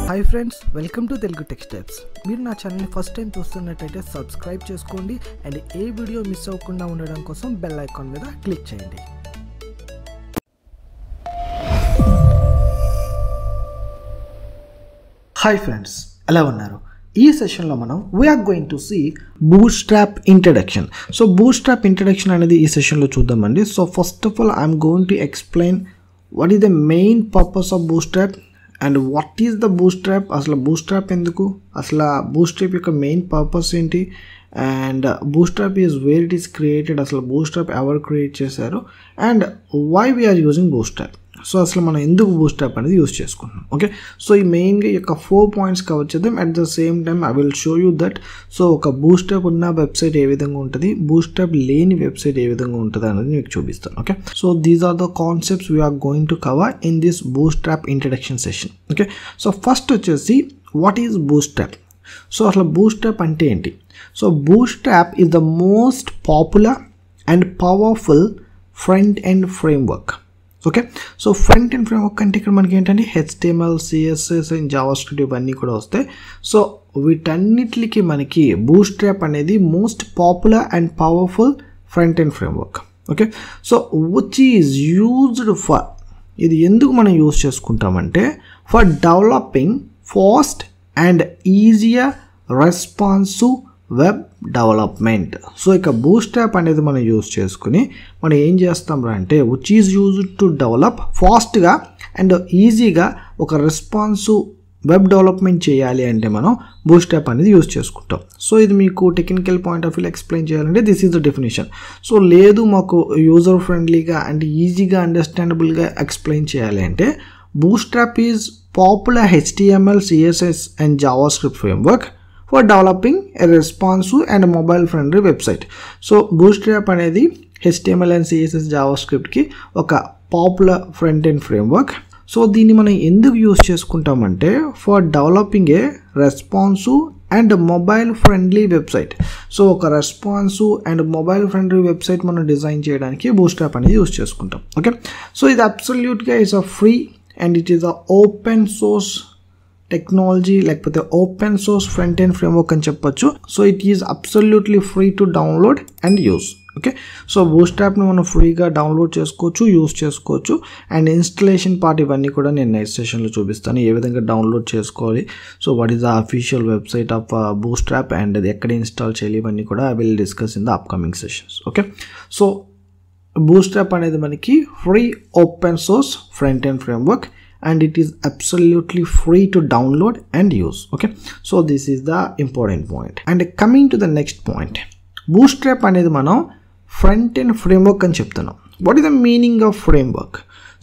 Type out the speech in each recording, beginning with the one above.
Hi friends, welcome to Telugu tech steps. మీరు నా ఛానల్ని ఫస్ట్ టైం చూస్తున్నట్టయితే సబ్స్క్రైబ్ చేసుకోండి అండ్ ఏ వీడియో మిస్ అవ్వకుండా ఉండడం కోసం బెల్ ఐకాన్ మీద క్లిక్ చేయండి. హాయ్ ఫ్రెండ్స్, ఎలా ఉన్నారు? ఈ సెషన్లో మనం we are going to see Bootstrap introduction. So Bootstrap introduction అనేది ఈ సెషన్లో చూద్దామండి. So first of all I'm going to explain what is the main purpose of Bootstrap and what is the Bootstrap. అసలు బూట్స్ట్రాప్ ఎందుకు, అసలు బూట్స్ట్రాప్ యొక్క main purpose ఏంటి, and Bootstrap is where it is created, అసలు Bootstrap ఎవరు create చేశారు, and why we are using Bootstrap. So అసలు మనం ఎందుకు బూట్స్ట్రాప్ అనేది యూజ్ చేసుకుంటున్నాం. ఓకే, సో ఈ మెయిన్గా ఈ యొక్క 4 పాయింట్స్ కవర్ చేద్దాం. At the same time I will show you that so ఒక బూట్స్ట్రాప్ ఉన్న వెబ్సైట్ ఏ విధంగా ఉంటుంది, బూట్స్ట్రాప్ లేని వెబ్సైట్ ఏ విధంగా ఉంటుంది అనేది మీకు చూపిస్తాను. Okay, so these are the concepts we're going to cover in this Bootstrap introduction session. Okay, so first వచ్చేసి వాట్ ఈజ్ బూట్స్ట్రాప్. సో అసలు బూట్స్ట్రాప్ అంటే ఏంటి? So Bootstrap is the most popular and powerful front end framework. Okay, so front end framework అంటే ఇక్కడ మనకి ఏంటంటే HTML, CSS and JavaScript ఇవన్నీ కూడా వస్తాయి. సో వీటన్నిటికి మనకి బూట్స్ట్రాప్ అనేది most popular and powerful front end framework. Okay, so which is used for, ఇది ఎందుకు మనం యూజ్ చేసుకుంటామంటే for developing fast and easier responsive web development. So ఇక బూట్స్ట్రాప్ అనేది మనం యూజ్ చేసుకుని మనం ఏం చేస్తాం అంటే which is used to develop ఫాస్ట్గా అండ్ ఈజీగా ఒక రెస్పాన్సివ్ వెబ్ డెవలప్మెంట్ చేయాలి అంటే మనం బూట్స్ట్రాప్ అనేది యూజ్ చేసుకుంటాం. సో ఇది మీకు technical point of view explain చేయాలంటే this is the definition. So లేదు మాకు యూజర్ ఫ్రెండ్లీగా అండ్ ఈజీగా అండర్స్టాండబుల్గా ఎక్స్ప్లెయిన్ చేయాలి అంటే Bootstrap is popular HTML, CSS and JavaScript framework for developing a responsive and mobile friendly website. So Bootstrap అనేది HTML and CSS జావాస్క్రిప్ట్కి ఒక popular front end framework. So దీన్ని మనం ఎందుకు యూజ్ చేసుకుంటామంటే for developing a responsive and mobile friendly website. So ఒక responsive and mobile friendly website మనం design చేయడానికి బూట్స్ట్రాప్ అనేది యూజ్ చేసుకుంటాం. ఓకే, సో ఇది అబ్సల్యూట్గా is a free and it is a open source technology, లేకపోతే open source front end framework అని చెప్పొచ్చు. So it is absolutely free to download and use. Okay, so బూట్స్ట్రాప్ని మనం ఫ్రీగా డౌన్లోడ్ చేసుకోవచ్చు, యూజ్ చేసుకోవచ్చు, అండ్ ఇన్స్టలేషన్ పార్ట్ ఇవన్నీ కూడా నేను నెక్స్ట్ సెషన్లో చూపిస్తాను ఏ విధంగా డౌన్లోడ్ చేసుకోవాలి. So what is the official website of Bootstrap and అది ఎక్కడ ఇన్స్టాల్ చేయాలి ఇవన్నీ కూడా I will discuss in the upcoming sessions. Okay, so Bootstrap అనేది మనకి free open source front end framework and it is absolutely free to download and use. Okay, so this is the important point. And coming to the next point, bootstrap anedi manam front end framework ani cheptunam. What is the meaning of framework?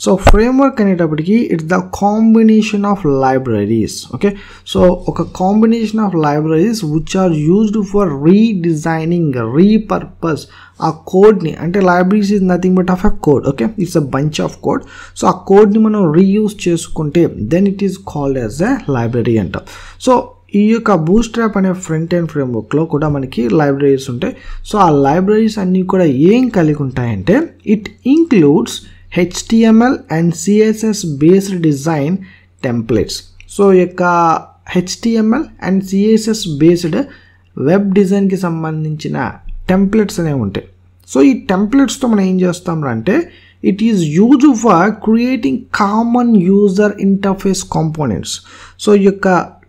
So framework anetapudiki it's the combination of libraries. Okay, so oka combination of libraries which are used for redesigning, repurpose ఆ కోడ్ని, అంటే libraries is nothing but of a code. Okay, it's a bunch of code. So ఆ కోడ్ని మనం reuse చేసుకుంటే then it is called as a library అంటాం. So ఈ యొక్క బూట్స్ట్రాప్ అనే ఫ్రంట్ ఎండ్ ఫ్రేమ్వర్క్లో కూడా మనకి లైబ్రరీస్ ఉంటాయి. సో ఆ లైబ్రరీస్ అన్నీ కూడా ఏం కలిగి ఉంటాయంటే it includes HTML and CSS based design templates. So ఈ యొక్క HTML and CSS based web డిజైన్కి సంబంధించిన టెంప్లెట్స్ అనేవి ఉంటాయి. సో ఈ టెంప్లెట్స్తో మనం ఏం చేస్తాం అంటే it is use for creating common user interface components. So ఈ యొక్క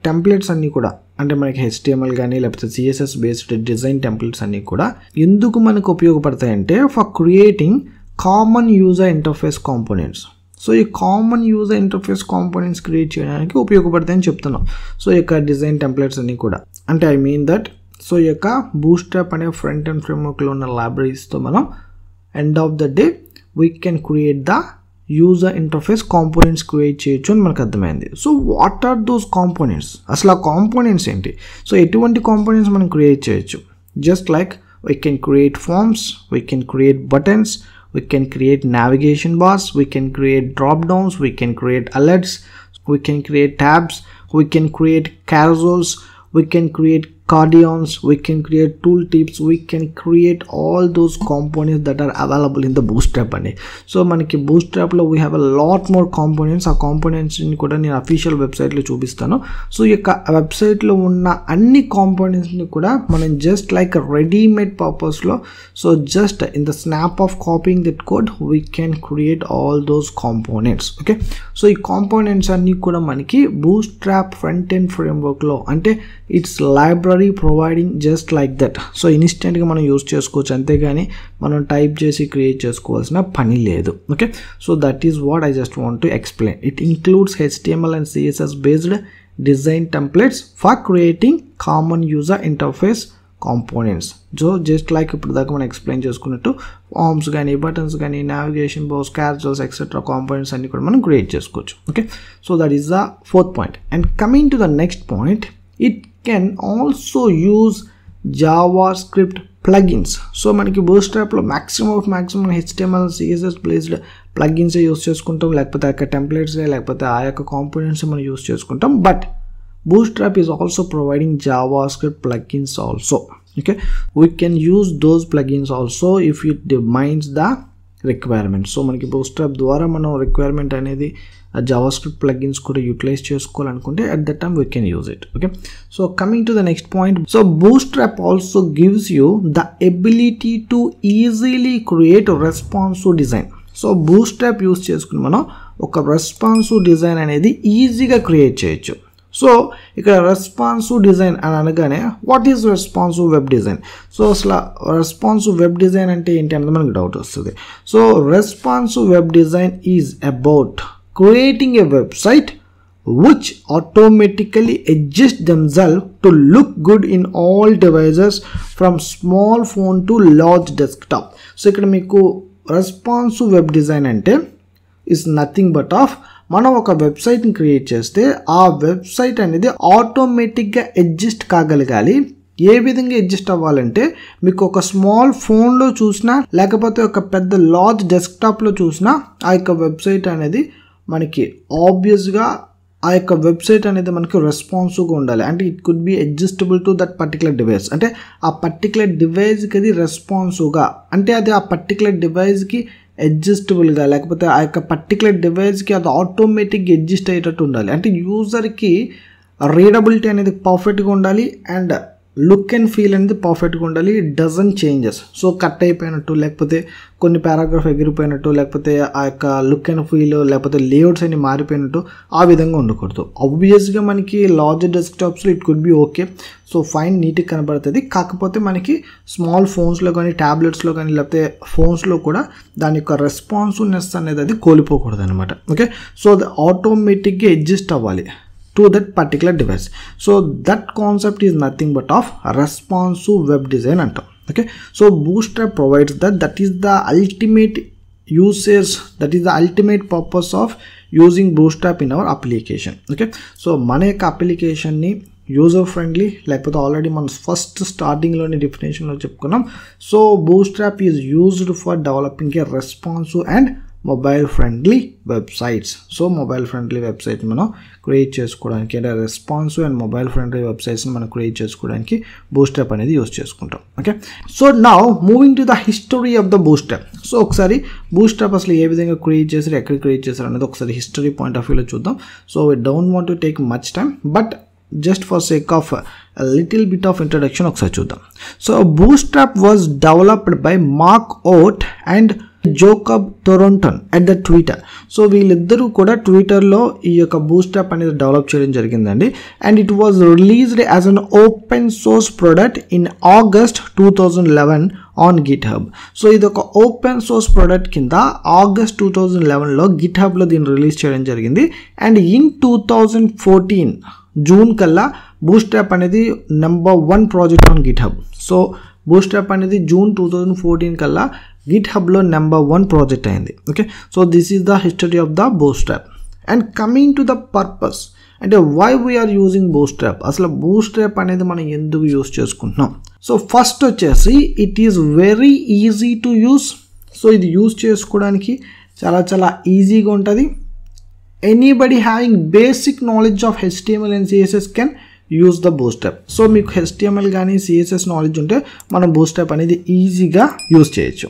టెంప్లెట్స్ అన్నీ కూడా అంటే మనకి HTML కానీ లేకపోతే CSS బేస్డ్ డిజైన్ టెంప్లెట్స్ అన్నీ కూడా ఎందుకు మనకు ఉపయోగపడతాయంటే for creating common user interface components. So ఈ common user interface components create చేయడానికి ఉపయోగపడతాయని చెప్తున్నాం. సో ఈ యొక్క డిజైన్ టెంప్లెట్స్ అన్నీ కూడా అంటే ఐ మీన్ దట్ సో ఈ యొక్క బూట్స్ట్రాప్ అనే ఫ్రంట్ అండ్ ఫ్రేమ్వర్క్లో ఉన్న లైబ్రరీస్తో మనం end of the day we can create the user interface components create చేయొచ్చు అని మనకు అర్థమైంది. So what are those components, అసలు ఆ కాంపోనెంట్స్ ఏంటి? సో ఎటువంటి కాంపోనెంట్స్ మనం క్రియేట్ చేయొచ్చు? Just like we can create forms, we can create buttons, we can create navigation bars, we can create drop downs, we can create alerts, we can create tabs, we can create carousels, we can create accordions, we can create tooltips, we can create all those components that are available in the Bootstrap andi. So manaki Bootstrap lo we have a lot more components. ఆ components ni kuda నేను official website లో చూపిస్తాను. So ఈ website లో ఉన్న అన్ని components ని కూడా మనం just like a ready made purpose లో so just in the snap of copying that code we can create all those components. Okay, so ఈ components అన్ని కూడా మనకి Bootstrap front end framework లో అంటే it's library providing just like that. So instant గా మనం use చేసుకోవచ్చు, అంతేగాని మనం టైప్ చేసి క్రియేట్ చేసుకోవాల్సిన పని లేదు. Okay, so that is what I just want to explain. It includes HTML and CSS based design templates for creating common user interface components. So just like ఇప్పుడు దాకా మనం ఎక్స్ప్లెయిన్ చేసుకున్నట్టు ఫార్మ్స్ కానీ, buttons కానీ, navigation box, characters etcetera components అన్ని కూడా మనం create చేసుకోవచ్చు. Okay, so that is the fourth point. And coming to the next point, it can also use JavaScript plugins. So మనకి Bootstrap లో maximum HTML CSS based plugins use చేసుకుంటాం, లేకపోతే ఆ యొక్క టెంప్లెట్స్ లేకపోతే ఆ యొక్క కాంపోనెంట్స్ మనం యూస్ చేసుకుంటాం. But Bootstrap is also providing JavaScript plugins also. Okay, we can use those plugins also if it determines the requirement. So మనకి Bootstrap ద్వారా మనం రిక్వైర్మెంట్ అనేది JavaScript plugins కూడా యూటిలైజ్ చేసుకోవాలనుకుంటే at that time we can use it. Okay, so coming to the next point, so Bootstrap also gives you the ability to easily create a responsive design. So Bootstrap use చేసుకుని మనం ఒక responsive design అనేది ఈజీగా create చేయొచ్చు. So ఇక్కడ responsive design అని అనగానే what is responsive web design? So అసలు రెస్పాన్సివ్ వెబ్ డిజైన్ అంటే ఏంటి అనేది మనకు డౌట్ వస్తుంది. So responsive web design is about creating a website which automatically adjust themselves to look good in all devices from small phone to large desktop. So ikkada meeku responsive web design ante is nothing but of మనం ఒక website ని create చేస్తే ఆ website అనేది automatic గా adjust కాగలగాలి. ఏ విధంగా adjust అవ్వాలంటే మీకు ఒక స్మాల్ ఫోన్లో చూసినా లేకపోతే ఒక పెద్ద లార్జ్ డెస్క్టాప్లో చూసినా ఆ యొక్క వెబ్సైట్ అనేది మనకి ఆబ్వియస్గా ఆ యొక్క వెబ్సైట్ అనేది మనకి రెస్పాన్సివ్గా ఉండాలి. అంటే it could B adjustable to that particular device. అంటే ఆ పర్టికులర్ డివైస్కి అది రెస్పాన్సివ్గా, అంటే అది ఆ పర్టికులర్ డివైస్కి అడ్జస్టబుల్గా, లేకపోతే ఆ యొక్క పర్టికులర్ డివైస్కి అది ఆటోమేటిక్గా అడ్జస్ట్ అయ్యేటట్టు ఉండాలి. అంటే యూజర్కి రీడబిలిటీ అనేది పర్ఫెక్ట్గా ఉండాలి అండ్ లుక్ అండ్ ఫీల్ అనేది పర్ఫెక్ట్గా ఉండాలి. It doesn't changes. So cut అయిపోయినట్టు, లేకపోతే కొన్ని పారాగ్రాఫ్ ఎగిరిపోయినట్టు, లేకపోతే ఆ యొక్క లుక్ అండ్ ఫీల్ లేకపోతే లేఅవుట్స్ అన్ని మారిపోయినట్టు ఆ విధంగా ఉండకూడదు. ఆబ్వియస్గా మనకి లార్జ్ డెస్క్టాప్స్లో it could be okay, so fine, నీట్గా కనబడుతుంది. కాకపోతే మనకి స్మాల్ ఫోన్స్లో కానీ, ట్యాబ్లెట్స్లో కానీ, లేకపోతే ఫోన్స్లో కూడా దాని యొక్క రెస్పాన్సివ్నెస్ అనేది అది కోల్పోకూడదు అనమాట. ఓకే, సో అది ఆటోమేటిక్గా అడ్జస్ట్ అవ్వాలి to that particular device. So that concept is nothing but of responsive web design antam. Okay, so Bootstrap provides that is the ultimate usage, that is the ultimate purpose of using Bootstrap in our application. Okay, so మన యొక్క అప్లికేషన్ని user friendly, లేకపోతే already మనం first స్టార్టింగ్లోని డెఫినేషన్లో చెప్పుకున్నాం. So Bootstrap is used for developing a responsive and mobile friendly websites. So mobile friendly website మనం create చేసుకోవడానికి, అంటే responsive and mobile friendly వెబ్సైట్స్ని మనం create చేసుకోవడానికి Bootstrap అనేది యూజ్ చేసుకుంటాం. Okay, so now moving to the history of the Bootstrap. So ఒకసారి Bootstrap అసలు ఏ విధంగా క్రియేట్ చేశారు, ఎక్కడ క్రియేట్ చేశారు అనేది ఒకసారి హిస్టరీ పాయింట్ ఆఫ్ వ్యూలో చూద్దాం. So we don't want to take much time, but just for sake of a little bit of introduction ఒకసారి చూద్దాం. So Bootstrap was developed by Mark Ott and Jacob Thornton at the Twitter. So వీళ్ళిద్దరూ కూడా ట్విట్టర్లో ఈ యొక్క Bootstrap అనేది develop చేయడం జరిగిందండి. And it was released as an open source product in August 2011 on GitHub. So ఇది ఒక ఓపెన్ సోర్స్ ప్రొడక్ట్ కింద ఆగస్ట్ 2011లో GitHubలో దీన్ని రిలీజ్ చేయడం జరిగింది. అండ్ ఇన్ 2014 జూన్ కల్లా Bootstrap అనేది number 1 project on GitHub. So Bootstrap అనేది జూన్ 2014 కల్లా GitHubలో నెంబర్ 1 ప్రాజెక్ట్ అయింది. Okay, so this is the history of the Bootstrap. And coming to the purpose, అంటే వై వీఆర్ యూజింగ్ Bootstrap, అసలు Bootstrap అనేది మనం ఎందుకు యూజ్ చేసుకుంటున్నాం. సో ఫస్ట్ వచ్చేసి it is very easy to use. So ఇది use చేసుకోవడానికి చాలా ఈజీగా ఉంటుంది. Anybody having basic knowledge of HTML and CSS can use the Bootstrap. So మీకు HTML కానీ CSS నాలెడ్జ్ ఉంటే మనం బూస్ట్రాప్ అనేది ఈజీగా యూజ్ చేయొచ్చు.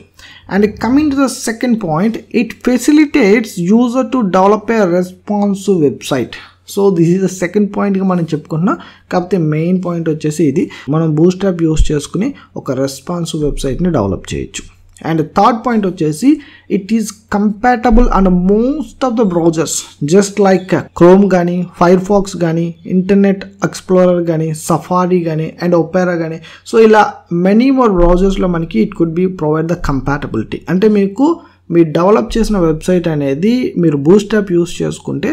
And coming to the second point, it facilitates user to develop a responsive website. So this is the second పాయింట్గా మనం చెప్పుకుంటున్నాం. కాకపోతే మెయిన్ పాయింట్ వచ్చేసి ఇది, మనం బూస్ట్రాప్ యూస్ చేసుకుని ఒక రెస్పాన్సివ్ వెబ్సైట్ని డెవలప్ చేయొచ్చు. అండ్ థర్డ్ పాయింట్ వచ్చేసి it is compatible and most of the browsers, just like chrome కానీ, ఫైర్ ఫాక్స్ కానీ, ఇంటర్నెట్ ఎక్స్ప్లోరర్ కానీ, సఫారీ కానీ అండ్ ఒపెరా కానీ. సో ఇలా మెనీ మోర్ బ్రౌజర్స్లో మనకి it could B provide the compatibility. అంటే మీకు మీరు డెవలప్ చేసిన వెబ్సైట్ అనేది మీరు బూస్ట్రాప్ యూస్ చేసుకుంటే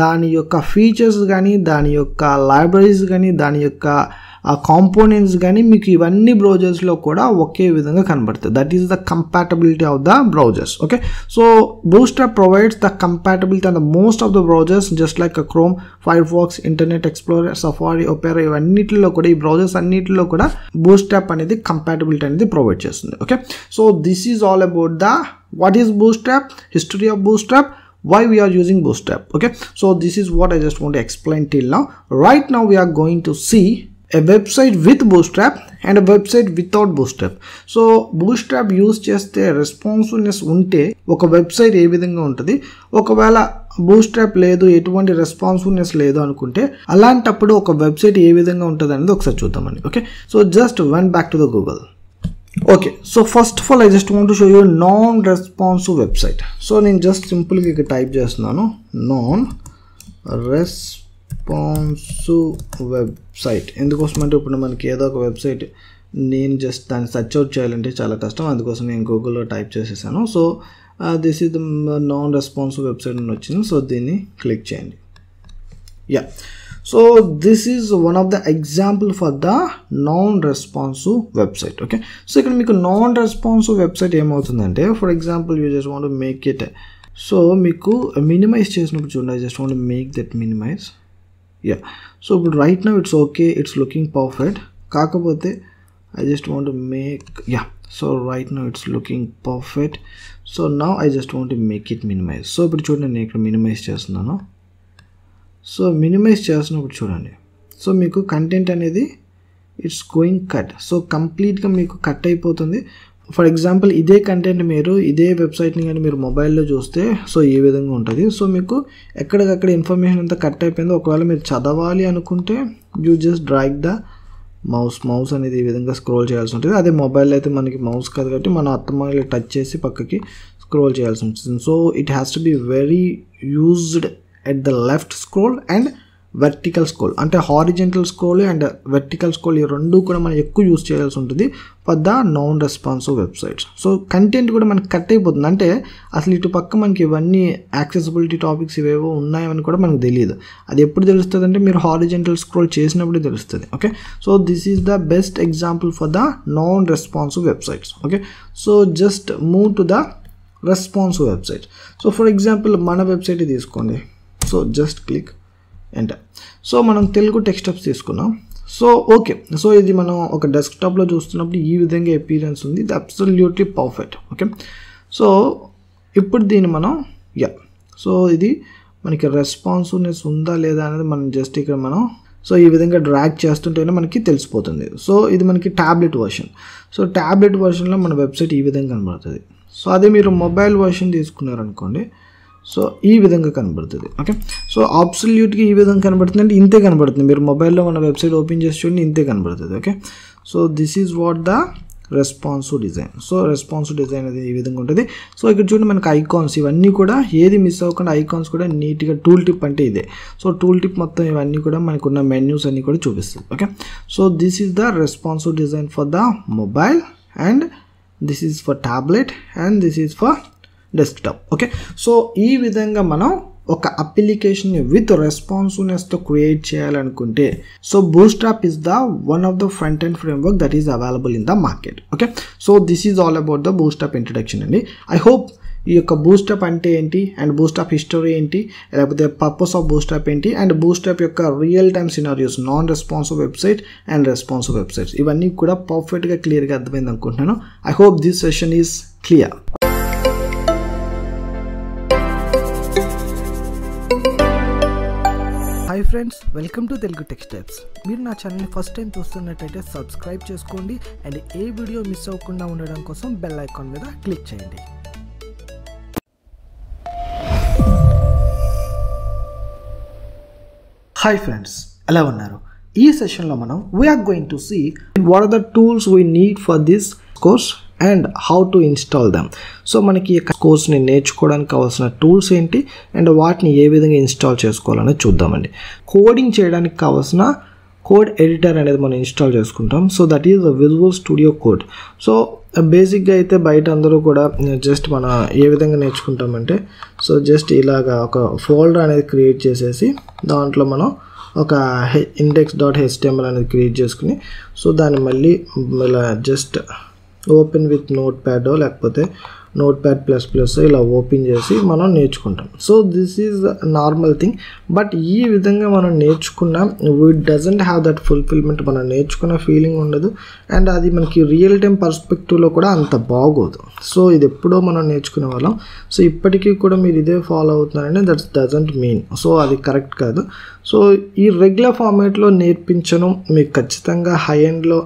దాని యొక్క ఫీచర్స్ కానీ, దాని యొక్క లైబ్రరీస్ కానీ, దాని యొక్క కాంపోనెంట్స్ కానీ మీకు ఇవన్నీ బ్రౌజర్స్లో కూడా ఒకే విధంగా కనబడుతుంది. That is the compatibility of the browsers. Okay, so Bootstrap provides the compatibility on the most of the browsers, just like Chrome, Firefox, Internet Explorer, Safari, Opera, ఇవన్నిటిలో కూడా, ఈ బ్రౌజర్స్ అన్నిటిలో కూడా బూస్ట్రాప్ అనేది కంపాటబిలిటీ అనేది provide చేస్తుంది. Okay, so this is all about the what is Bootstrap, history of Bootstrap, why we are using Bootstrap. Okay, so this is what I just want to explain till now. Right now we are going to see a website with Bootstrap and a website without Bootstrap. So Bootstrap use చేస్తే responsiveness ఉంటే ఒక website ఏ విధంగా ఉంటుంది, ఒకవేళ bootstrap లేదు, ఎటువంటి responsiveness లేదు అనుకుంటే అలాంటప్పుడు ఒక వెబ్సైట్ ఏ విధంగా ఉంటుంది అనేది ఒకసారి చూద్దామండి. Okay, so just went back to the Google. Okay, so first of all I just want to show you non-responsive website. So నేను జస్ట్ సింపుల్గా ఇక్కడ టైప్ చేస్తున్నాను non-responsive website. ఎందుకోసం అంటే ఇప్పుడు మనకి ఏదో ఒక వెబ్సైట్ నేను జస్ట్ దాన్ని సెర్చ్ అవుట్ చేయాలంటే చాలా కష్టం, అందుకోసం నేను గూగుల్లో టైప్ చేసేసాను. So this is the non-responsive website అని వచ్చింది. సో దీన్ని క్లిక్ చేయండి. Yeah, so this is one of the example for the non-responsive website. Okay, so ఇక్కడ మీకు non-responsive వెబ్సైట్ ఏమవుతుందంటే, for example you just want to make it, so మీకు minimize చేసినప్పుడు చూడండి, I just want to make that minimize. Yeah, so ఇప్పుడు right now it's okay, it's looking perfect. కాకపోతే I just want to make, yeah, so right now it's looking perfect. So now I just want to make it minimize. So ఇప్పుడు చూడండి నేను ఇక్కడ minimise చేస్తున్నాను. So minimise చేసినప్పుడు చూడండి, so మీకు content అనేది ఇట్స్ గోయింగ్ కట్. సో కంప్లీట్గా మీకు కట్ అయిపోతుంది. ఫర్ ఎగ్జాంపుల్ ఇదే కంటెంట్ మీరు ఇదే వెబ్సైట్ని కానీ మీరు మొబైల్లో చూస్తే సో ఈ విధంగా ఉంటుంది. సో మీకు ఎక్కడికక్కడ ఇన్ఫర్మేషన్ అంతా కట్ అయిపోయింది. ఒకవేళ మీరు చదవాలి అనుకుంటే you just drag the mouse అనేది ఈ విధంగా స్క్రోల్ చేయాల్సి ఉంటుంది. అదే మొబైల్ అయితే మనకి మౌస్ కాదు కాబట్టి మనం అత్తమాలి టచ్ చేసి పక్కకి స్క్రోల్ చేయాల్సి ఉంటుంది. So it has to be very used at the left scroll and vertical scroll. అంటే horizontal scroll and vertical scroll ఈ రెండు కూడా మనం ఎక్కువ యూజ్ చేయాల్సి ఉంటుంది for the non-responsive websites. So content కూడా మనకి కట్ అయిపోతుంది. అంటే అసలు ఇటు పక్క మనకి ఇవన్నీ యాక్సెసిబిలిటీ టాపిక్స్ ఇవేవో ఉన్నాయని కూడా మనకు తెలియదు. అది ఎప్పుడు తెలుస్తుంది అంటే మీరు హారిజెంటల్ స్క్రోల్ చేసినప్పుడే తెలుస్తుంది. Okay, so this is the best example for the non-responsive websites. Okay, so just move to the responsive website. So for example మన వెబ్సైట్ తీసుకోండి. So just click enter. So మనం తెలుగు టెక్స్టప్స్ తీసుకున్నాం. సో ఓకే, సో ఇది మనం ఒక డెస్క్టాప్లో చూస్తున్నప్పుడు ఈ విధంగా అపీరెన్స్ ఉంది. ఇది అబ్సల్యూట్లీ పర్ఫెక్ట్. ఓకే, సో ఇప్పుడు దీన్ని మనం సో ఇది మనకి రెస్పాన్సివ్నెస్ ఉందా లేదా అనేది మనం జస్ట్ ఇక్కడ మనం సో ఈ విధంగా డ్రాగ్ చేస్తుంటేనే మనకి తెలిసిపోతుంది. సో ఇది మనకి ట్యాబ్లెట్ వర్షన్. సో ట్యాబ్లెట్ వర్షన్లో మన వెబ్సైట్ ఈ విధంగా కనబడుతుంది. సో అదే మీరు మొబైల్ వర్షన్ తీసుకున్నారనుకోండి, సో ఈ విధంగా కనబడుతుంది. ఓకే, సో అబ్సల్యూట్గా ఈ విధంగా కనబడుతుంది అంటే ఇంతే కనబడుతుంది. మీరు మొబైల్లో మన వెబ్సైట్ ఓపెన్ చేసి చూడండి, ఇంతే కనబడుతుంది. Okay, so this is what the responsive design. So responsive design అనేది ఈ విధంగా ఉంటుంది. సో ఇక్కడ చూడండి మనకి ఐకాన్స్ ఇవన్నీ కూడా ఏది మిస్ అవ్వకుండా ఐకాన్స్ కూడా నీట్గా టూల్ టిప్ అంటే ఇదే. సో టూల్ టిప్ మొత్తం ఇవన్నీ కూడా మనకున్న మెన్యూస్ అన్నీ కూడా చూపిస్తుంది. Okay, so this is the responsive design for the mobile and this is for tablet and this is for desktop. Okay, so ఈ విధంగా మనం ఒక అప్లికేషన్ని విత్ రెస్పాన్సివ్నెస్తో క్రియేట్ చేయాలనుకుంటే so bootstrap is the one of the front end framework that is available in the market. Okay, so this is all about the bootstrap introduction అండి. I hope ఈ యొక్క bootstrap అంటే ఏంటి అండ్ బూస్ట్రాప్ హిస్టరీ ఏంటి, లేకపోతే purpose of bootstrap ఏంటి and bootstrap యొక్క real time scenarios, non-responsive website and responsive websites ఇవన్నీ కూడా పర్ఫెక్ట్గా క్లియర్గా అర్థమైంది అనుకుంటున్నాను. I hope this session is clear. Hi hi friends, welcome to Telugu tech steps. మీరు నా ఛానల్ని ఫస్ట్ టైం చూస్తున్నట్టయితే సబ్స్క్రైబ్ చేసుకోండి అండ్ ఏ వీడియో మిస్ అవ్వకుండా ఉండడం కోసం బెల్ ఐకాన్ మీద క్లిక్ చేయండి. హాయ్ ఫ్రెండ్స్, ఎలా ఉన్నారు? ఈ సెషన్లో మనం we are going to see what are the tools we need for this course and how to install them. So మనకి ఈ కోర్స్ని నేర్చుకోవడానికి కావాల్సిన టూల్స్ ఏంటి అండ్ వాటిని ఏ విధంగా ఇన్స్టాల్ చేసుకోవాలని చూద్దామండి. కోడింగ్ చేయడానికి కావాల్సిన కోడ్ ఎడిటర్ అనేది మనం ఇన్స్టాల్ చేసుకుంటాం. So that is visual studio code. So బేసిక్గా అయితే బయట అందరూ కూడా జస్ట్ మనం ఏ విధంగా నేర్చుకుంటామంటే, సో జస్ట్ ఇలాగా ఒక ఫోల్డర్ అనేది క్రియేట్ చేసేసి దాంట్లో మనం ఒక index.html అనేది క్రియేట్ చేసుకుని, సో దాన్ని మళ్ళీ ఇలా just open with note pad లేకపోతే నోట్ ప్యాడ్ ++ ఇలా ఓపెన్ చేసి మనం నేర్చుకుంటాం. So this is normal thing. But ఈ విధంగా మనం నేర్చుకున్న we doesn't have that fulfilment. మనం నేర్చుకున్న ఫీలింగ్ ఉండదు అండ్ అది మనకి రియల్ టైం పర్స్పెక్టివ్లో కూడా అంత బాగోదు. సో ఇది ఎప్పుడో మనం నేర్చుకునే వాళ్ళం. సో ఇప్పటికీ కూడా మీరు ఇదే ఫాలో అవుతున్నారంటే దట్ డజంట్ మీన్. సో అది కరెక్ట్ కాదు. సో ఈ రెగ్యులర్ ఫార్మాట్లో నేర్పించను, మీకు ఖచ్చితంగా హై ఎండ్లో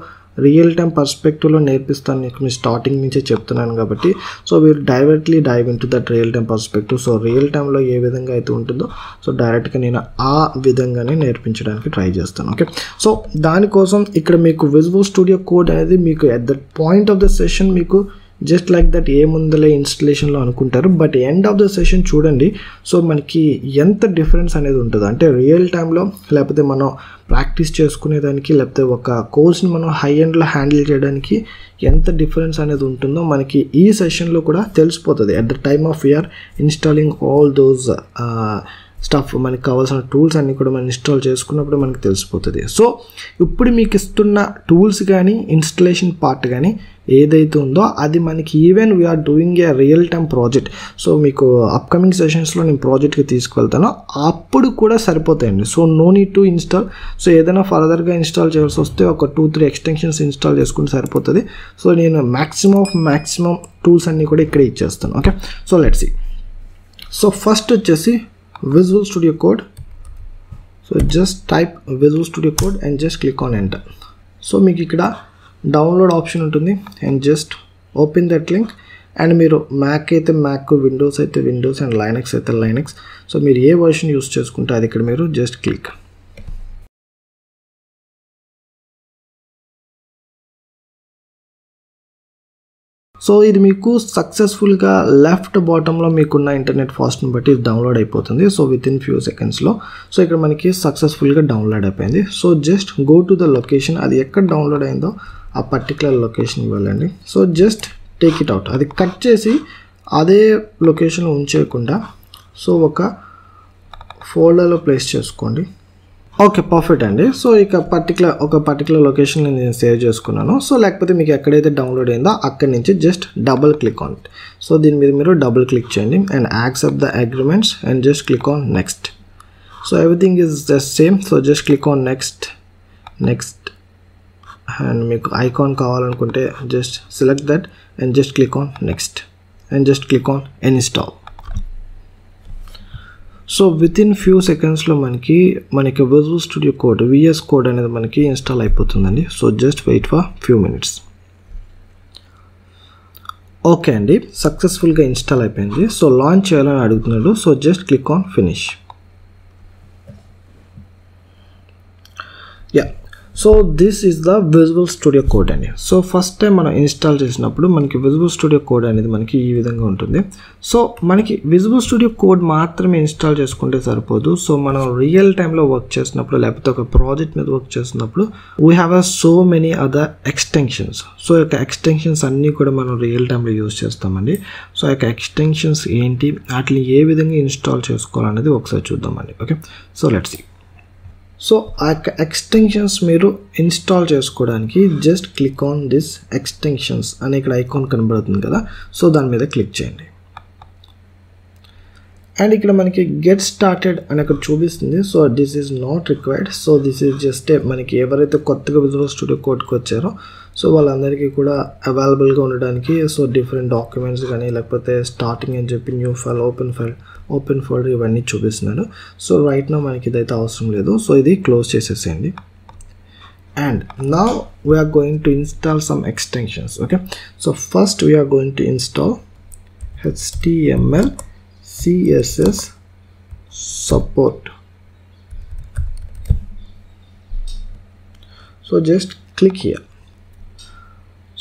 రియల్ టైం పర్స్పెక్టివ్లో నేర్పిస్తాను. మీకు స్టార్టింగ్ నుంచే చెప్తున్నాను కాబట్టి so we're directly dive into that real time perspective. So real టైంలో ఏ విధంగా అయితే ఉంటుందో సో డైరెక్ట్గా నేను ఆ విధంగానే నేర్పించడానికి ట్రై చేస్తాను. ఓకే, సో దానికోసం ఇక్కడ మీకు విజువల్ స్టూడియో కోడ్ అనేది మీకు at that point of the session మీకు జస్ట్ లైక్ దట్ ఏముందలే ఇన్స్టలేషన్లో అనుకుంటారు. But end of the session చూడండి, సో మనకి ఎంత డిఫరెన్స్ అనేది ఉంటుంది అంటే రియల్ టైంలో లేకపోతే మనం ప్రాక్టీస్ చేసుకునేదానికి లేకపోతే ఒక కోర్స్ని మనం హై ఎండ్లో హ్యాండిల్ చేయడానికి ఎంత డిఫరెన్స్ అనేది ఉంటుందో మనకి ఈ సెషన్లో కూడా తెలిసిపోతుంది. At the time of we are installing all those stuff, మనకి కావాల్సిన టూల్స్ అన్నీ కూడా మనం ఇన్స్టాల్ చేసుకున్నప్పుడు మనకి తెలిసిపోతుంది. సో ఇప్పుడు మీకు ఇస్తున్న టూల్స్ కానీ ఇన్స్టలేషన్ పార్ట్ కానీ ఏదైతే ఉందో అది మనకి even we're doing a real time project. So మీకు అప్కమింగ్ సెషన్స్లో నేను ప్రాజెక్ట్కి తీసుకువెళ్తాను, అప్పుడు కూడా సరిపోతాయండి. So no need to install. So ఏదైనా ఫర్దర్గా ఇన్స్టాల్ చేయాల్సి వస్తే ఒక 2-3 ఎక్స్టెన్షన్స్ ఇన్స్టాల్ చేసుకుంటే సరిపోతుంది. సో నేను మ్యాక్సిమం టూల్స్ అన్నీ కూడా ఇక్కడే ఇచ్చేస్తాను. Okay, so let's see. So first వచ్చేసి Visual Studio Code. So just type Visual Studio Code and just click on enter. So మీకు ఇక్కడ డౌన్లోడ్ ఆప్షన్ ఉంటుంది and just open that link. And మీరు Mac అయితే మ్యాక్, విండోస్ అయితే Windows and Linux అయితే Linux. So మీరు ఏ version use చేసుకుంటే అది ఇక్కడ మీరు జస్ట్ క్లిక్. సో ఇది మీకు సక్సెస్ఫుల్గా లెఫ్ట్ బాటంలో మీకున్న ఇంటర్నెట్ ఫాస్ట్ని బట్టి ఇది డౌన్లోడ్ అయిపోతుంది. సో విత్ ఇన్ ఫ్యూ సెకండ్స్లో సో ఇక్కడ మనకి సక్సెస్ఫుల్గా డౌన్లోడ్ అయిపోయింది. So just go to the location, అది ఎక్కడ డౌన్లోడ్ అయిందో ఆ పర్టికులర్ లొకేషన్కి వెళ్ళండి. So just take it out, అది కట్ చేసి అదే లొకేషన్లో ఉంచేయకుండా సో ఒక ఫోల్డర్లో ప్లేస్ చేసుకోండి. ఓకే, పర్ఫెక్ట్ అండి. సో ఇక పర్టికులర్ లొకేషన్ నేను సేవ్ చేసుకున్నాను. సో లేకపోతే మీకు ఎక్కడైతే డౌన్లోడ్ అయిందో అక్కడి నుంచి just double click on it. So దీని మీద మీరు డబుల్ క్లిక్ చేయండి and accept the agreements and just click on next. So everything is just same. So just click on next and మీకు ఐకాన్ కావాలనుకుంటే just select that and just click on next and just click on install. So within few సెకండ్స్లో మనకి Visual studio Code VS code అనేది మనకి install అయిపోతుందండి. So just wait for few minutes. Okay అండి, సక్సెస్ఫుల్గా install అయిపోయింది. So launch చేయాలని అడుగుతున్నాడు. So just click on finish. Yeah, so this is the visual studio code అండి. సో ఫస్ట్ టైం మనం ఇన్స్టాల్ చేసినప్పుడు మనకి విజువల్ స్టూడియో కోడ్ అనేది మనకి ఈ విధంగా ఉంటుంది. సో మనకి విజువల్ స్టూడియో కోడ్ మాత్రమే ఇన్స్టాల్ చేసుకుంటే సరిపోదు. సో మనం రియల్ టైంలో వర్క్ చేసినప్పుడు లేకపోతే ఒక ప్రాజెక్ట్ మీద వర్క్ చేసినప్పుడు we have so many other extensions. So యొక్క ఎక్స్టెన్షన్స్ అన్నీ కూడా మనం రియల్ టైంలో యూజ్ చేస్తామండి. సో యొక్క ఎక్స్టెన్షన్స్ ఏంటి, వాటిని ఏ విధంగా ఇన్స్టాల్ చేసుకోవాలనేది ఒకసారి చూద్దామండి. Okay, so let's see. So ఆ ఎక్స్టెన్షన్స్ మీరు ఇన్స్టాల్ చేసుకోవడానికి just click on this extensions అనే ఇక్కడ ఐకాన్ కనబడుతుంది కదా. సో దాని మీద క్లిక్ చేయండి అండ్ ఇక్కడ మనకి గెట్ స్టార్టెడ్ అని అక్కడ చూపిస్తుంది. So this is not required. So this is just మనకి ఎవరైతే కొత్తగా విజువల్ స్టూడియో కోడ్కి వచ్చారో సో వాళ్ళందరికీ కూడా అవైలబుల్గా ఉండడానికి సో డిఫరెంట్ డాక్యుమెంట్స్ కానీ లేకపోతే స్టార్టింగ్ అని చెప్పి new file, open file, open folder ఇవన్నీ చూపిస్తున్నాను. సో రైట్ నౌ మనకి ఇదైతే అవసరం లేదు. సో ఇది క్లోజ్ చేసేసేయండి. And now we are going to install some extensions. Okay, so first we are going to install HTML CSS support. So just click here.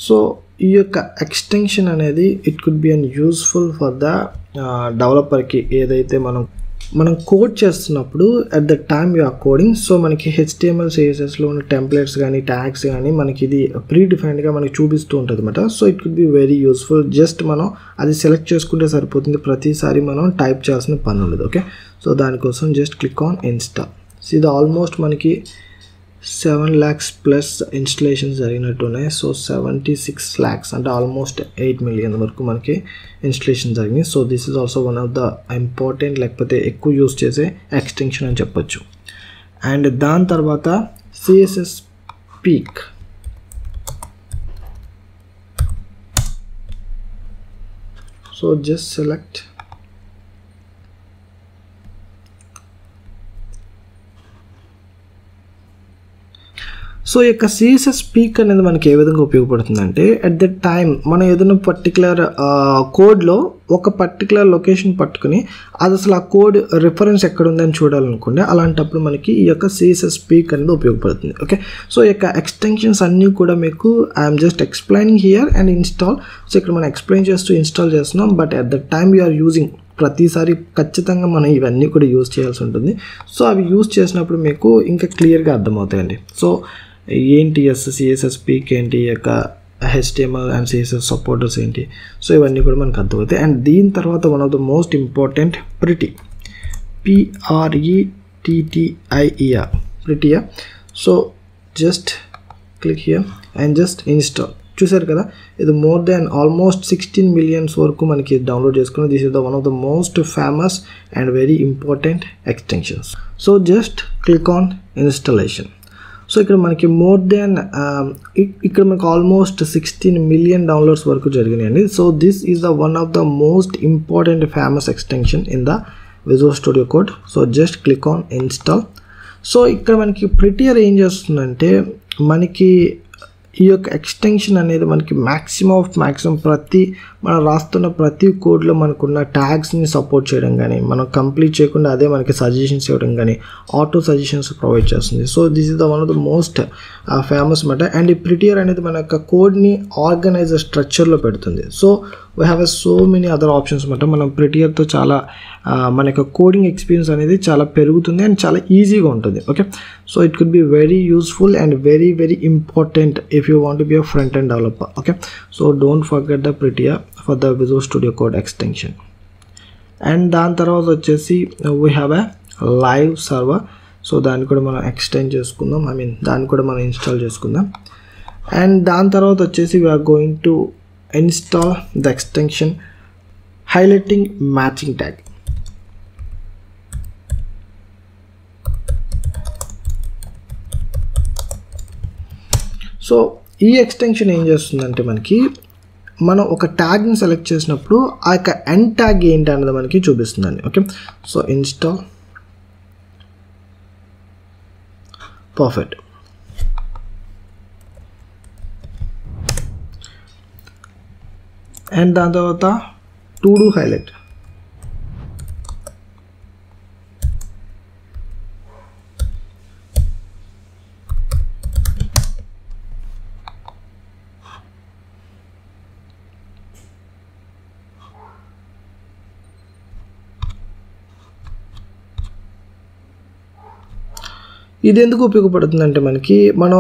So ఈ యొక్క ఎక్స్టెన్షన్ అనేది it could be an useful for the డెవలపర్కి. ఏదైతే మనం code చేస్తున్నప్పుడు at the time you are coding, so మనకి HTML CSSలో ఉన్న టెంప్లెట్స్ కానీ ట్యాగ్స్ కానీ మనకి ఇది ప్రీ డిఫైన్డ్గా మనకి చూపిస్తూ ఉంటుంది అనమాట. So it could be very useful. Just మనం అది సెలెక్ట్ చేసుకుంటే సరిపోతుంది, ప్రతిసారి మనం టైప్ చేయాల్సిన పని ఉండదు. ఓకే, సో దానికోసం just click on install. So ఇది ఆల్మోస్ట్ మనకి 7 lakhs ప్లస్ ఇన్స్టలేషన్స్ జరిగినట్టు ఉన్నాయి. సో 76 lakhs అంటే ఆల్మోస్ట్ 8 million వరకు మనకి ఇన్స్టలేషన్ జరిగింది. So this is also one of the important, లేకపోతే ఎక్కువ యూస్ చేసే ఎక్స్టెన్షన్ అని చెప్పొచ్చు. అండ్ దాని తర్వాత CSS Peak. So just select. So ఈ యొక్క CSS Peak అనేది మనకి ఏ విధంగా ఉపయోగపడుతుందంటే, అట్ ద టైం మనం ఏదైనా పర్టికులర్ కోడ్లో ఒక పర్టికులర్ లొకేషన్ పట్టుకుని అది అసలు ఆ కోడ్ రిఫరెన్స్ ఎక్కడ ఉందని చూడాలనుకోండి, అలాంటప్పుడు మనకి ఈ యొక్క CSS Peak అనేది ఉపయోగపడుతుంది. ఓకే, సో ఈ యొక్క ఎక్స్టెన్షన్స్ అన్నీ కూడా మీకు I'm just explaining here and install. So ఇక్కడ మనం ఎక్స్ప్లెయిన్ చేస్తూ ఇన్స్టాల్ చేస్తున్నాం, but at the time you are using ప్రతిసారి ఖచ్చితంగా మనం ఇవన్నీ కూడా యూజ్ చేయాల్సి ఉంటుంది. సో అవి యూజ్ చేసినప్పుడు మీకు ఇంకా క్లియర్గా అర్థమవుతాయండి. సో ఏంటి CSS Peak ఏంటి, ఈ యొక్క HTML అండ్ CSS సపోర్టర్స్ ఏంటి, సో ఇవన్నీ కూడా మనకు అర్థమవుతాయి. అండ్ దీని తర్వాత one of the most important Prettier, Prettier, Prettier. So just click here and just install. చూసారు కదా, ఇది మోర్ దాన్ ఆల్మోస్ట్ 16 million వరకు మనకి డౌన్లోడ్ చేసుకుని. This is the one of the most famous and very important extensions. So just click on installation. So ఇక్కడ మనకి more than ఇక్కడ మనకు ఆల్మోస్ట్ 16 million డౌన్లోడ్స్ వరకు జరిగినాయండి. So this is the one of the most important famous extension in the visual studio code. So just click on install. So ఇక్కడ మనకి Prettier ఏం చేస్తుందంటే, మనకి ఈ యొక్క ఎక్స్టెన్షన్ అనేది మనకి మ్యాక్సిమం మనం రాస్తున్న ప్రతి కోడ్లో మనకున్న ట్యాగ్స్ని సపోర్ట్ చేయడం కానీ, మనం కంప్లీట్ చేయకుండా అదే మనకి సజెషన్స్ ఇవ్వడం కానీ, ఆటో సజెషన్స్ ప్రొవైడ్ చేస్తుంది. So this is the one of the most famous మాట. అండ్ ఈ Prettier అనేది మన యొక్క కోడ్ని ఆర్గనైజర్ స్ట్రక్చర్లో పెడుతుంది. So we have so many other options అనమాట. మనం Prettierతో చాలా మన యొక్క కోడింగ్ ఎక్స్పీరియన్స్ అనేది చాలా పెరుగుతుంది అండ్ చాలా ఈజీగా ఉంటుంది. Okay, so it could be very useful and very very important if you want to be a front end developer. Okay, so don't forget the Prettier for the visual studio code extension. And దాని తర్వాత వచ్చేసి we have a live server. So దాన్ని కూడా మనం extend చేసుకుందాం, దాన్ని కూడా మనం ఇన్స్టాల్ చేసుకుందాం. అండ్ దాని తర్వాత వచ్చేసి we are going to install the extension highlighting matching tag. So ఈ ఎక్స్టెన్షన్ ఏం చేస్తుందంటే, మనకి మనం ఒక ట్యాగ్ని సెలెక్ట్ చేసినప్పుడు ఆ యొక్క ఎండ్ ట్యాగ్ ఏంటి అన్నది మనకి చూపిస్తుందండి. Okay, so install. Perfect. And దాని తర్వాత టు డూ హైలైట్. ఇది ఎందుకు ఉపయోగపడుతుందంటే, మనకి మనం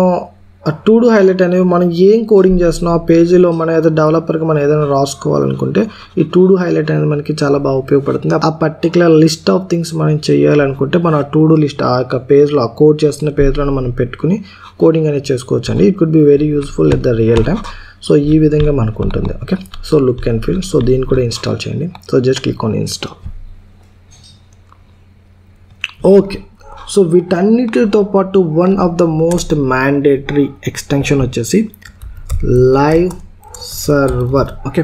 ఆ టు డూ హైలైట్ అనేవి మనం ఏం కోడింగ్ చేస్తున్నాం ఆ పేజీలో మనం ఏదో డెవలపర్కి మనం ఏదైనా రాసుకోవాలనుకుంటే ఈ టు డూ హైలైట్ అనేది మనకి చాలా బాగా ఉపయోగపడుతుంది. ఆ పర్టికులర్ లిస్ట్ ఆఫ్ థింగ్స్ మనం చేయాలనుకుంటే మనం ఆ టు డూ లిస్ట్ ఆ యొక్క పేజ్లో ఆ కోడ్ చేస్తున్న పేజ్లో మనం పెట్టుకుని కోడింగ్ అనేది చేసుకోవచ్చు అండి. It could be very useful at the real time. So ఈ విధంగా మనకు ఉంటుంది. Okay, so look and feel. So దీన్ని కూడా ఇన్స్టాల్ చేయండి. So just click on install. Okay, so వీటన్నిటితో పాటు one of the most mandatory extension వచ్చేసి live server. Okay,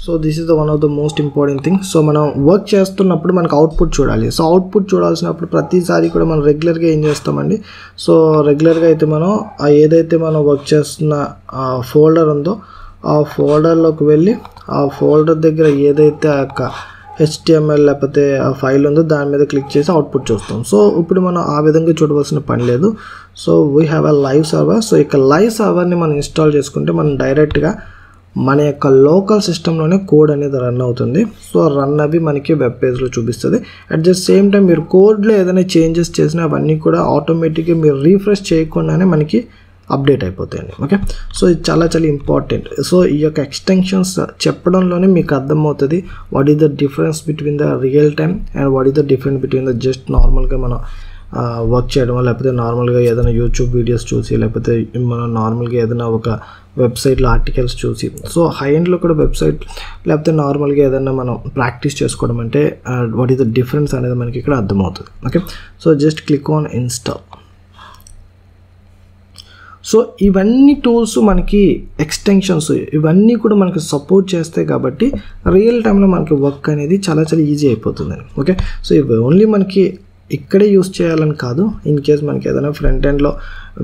so this is the one of the most important thing. So మనం work చేస్తున్నప్పుడు మనకు output చూడాలి. సో అవుట్పుట్ చూడాల్సినప్పుడు ప్రతిసారి కూడా మనం రెగ్యులర్గా ఏం చేస్తామండి, సో రెగ్యులర్గా అయితే మనం ఏదైతే మనం వర్క్ చేస్తున్న ఫోల్డర్ ఉందో ఆ ఫోల్డర్లోకి వెళ్ళి ఆ ఫోల్డర్ దగ్గర ఏదైతే ఆ యొక్క HTML లేకపోతే ఆ ఫైల్ ఉందో దాని మీద క్లిక్ చేసి అవుట్పుట్ చూస్తాం. సో ఇప్పుడు మనం ఆ విధంగా చూడవలసిన పని లేదు. So we have a live server. So ఇక లైవ్ సర్వర్ని మనం ఇన్స్టాల్ చేసుకుంటే మనం డైరెక్ట్గా మన యొక్క లోకల్ సిస్టంలోనే కోడ్ అనేది రన్ అవుతుంది. సో రన్ అవి మనకి వెబ్ పేజ్లో చూపిస్తుంది. అట్ ద సేమ్ టైం మీరు కోడ్లో ఏదైనా చేంజెస్ చేసినా అవన్నీ కూడా ఆటోమేటిక్గా మీరు రీఫ్రెష్ చేయకుండానే మనకి అప్డేట్ అయిపోతాయండి. ఓకే, సో ఇది చాలా చాలా ఇంపార్టెంట్. సో ఈ యొక్క ఎక్స్టెన్షన్స్ చెప్పడంలోనే మీకు అర్థమవుతుంది what is the difference between the real time and what is the difference between the just నార్మల్గా మనం వర్క్ చేయడం, లేకపోతే నార్మల్గా ఏదైనా యూట్యూబ్ వీడియోస్ చూసి, లేకపోతే మనం నార్మల్గా ఏదైనా ఒక వెబ్సైట్లో ఆర్టికల్స్ చూసి, సో హై ఎండ్లో కూడా వెబ్సైట్ లేకపోతే నార్మల్గా ఏదైనా మనం ప్రాక్టీస్ చేసుకోవడం అంటే వాట్ ఈస్ ద డిఫరెన్స్ అనేది మనకి ఇక్కడ అర్థమవుతుంది. Okay, so just click on install. So ఇవన్నీ టూల్స్ మనకి ఎక్స్టెన్షన్స్ ఇవన్నీ కూడా మనకి సపోర్ట్ చేస్తాయి కాబట్టి రియల్ టైంలో మనకి వర్క్ అనేది చాలా చాలా ఈజీ అయిపోతుందండి. ఓకే, సో ఇవి ఓన్లీ మనకి ఇక్కడే యూస్ చేయాలని కాదు, ఇన్ కేస్ మనకి ఏదైనా ఫ్రంట్ ఎండ్లో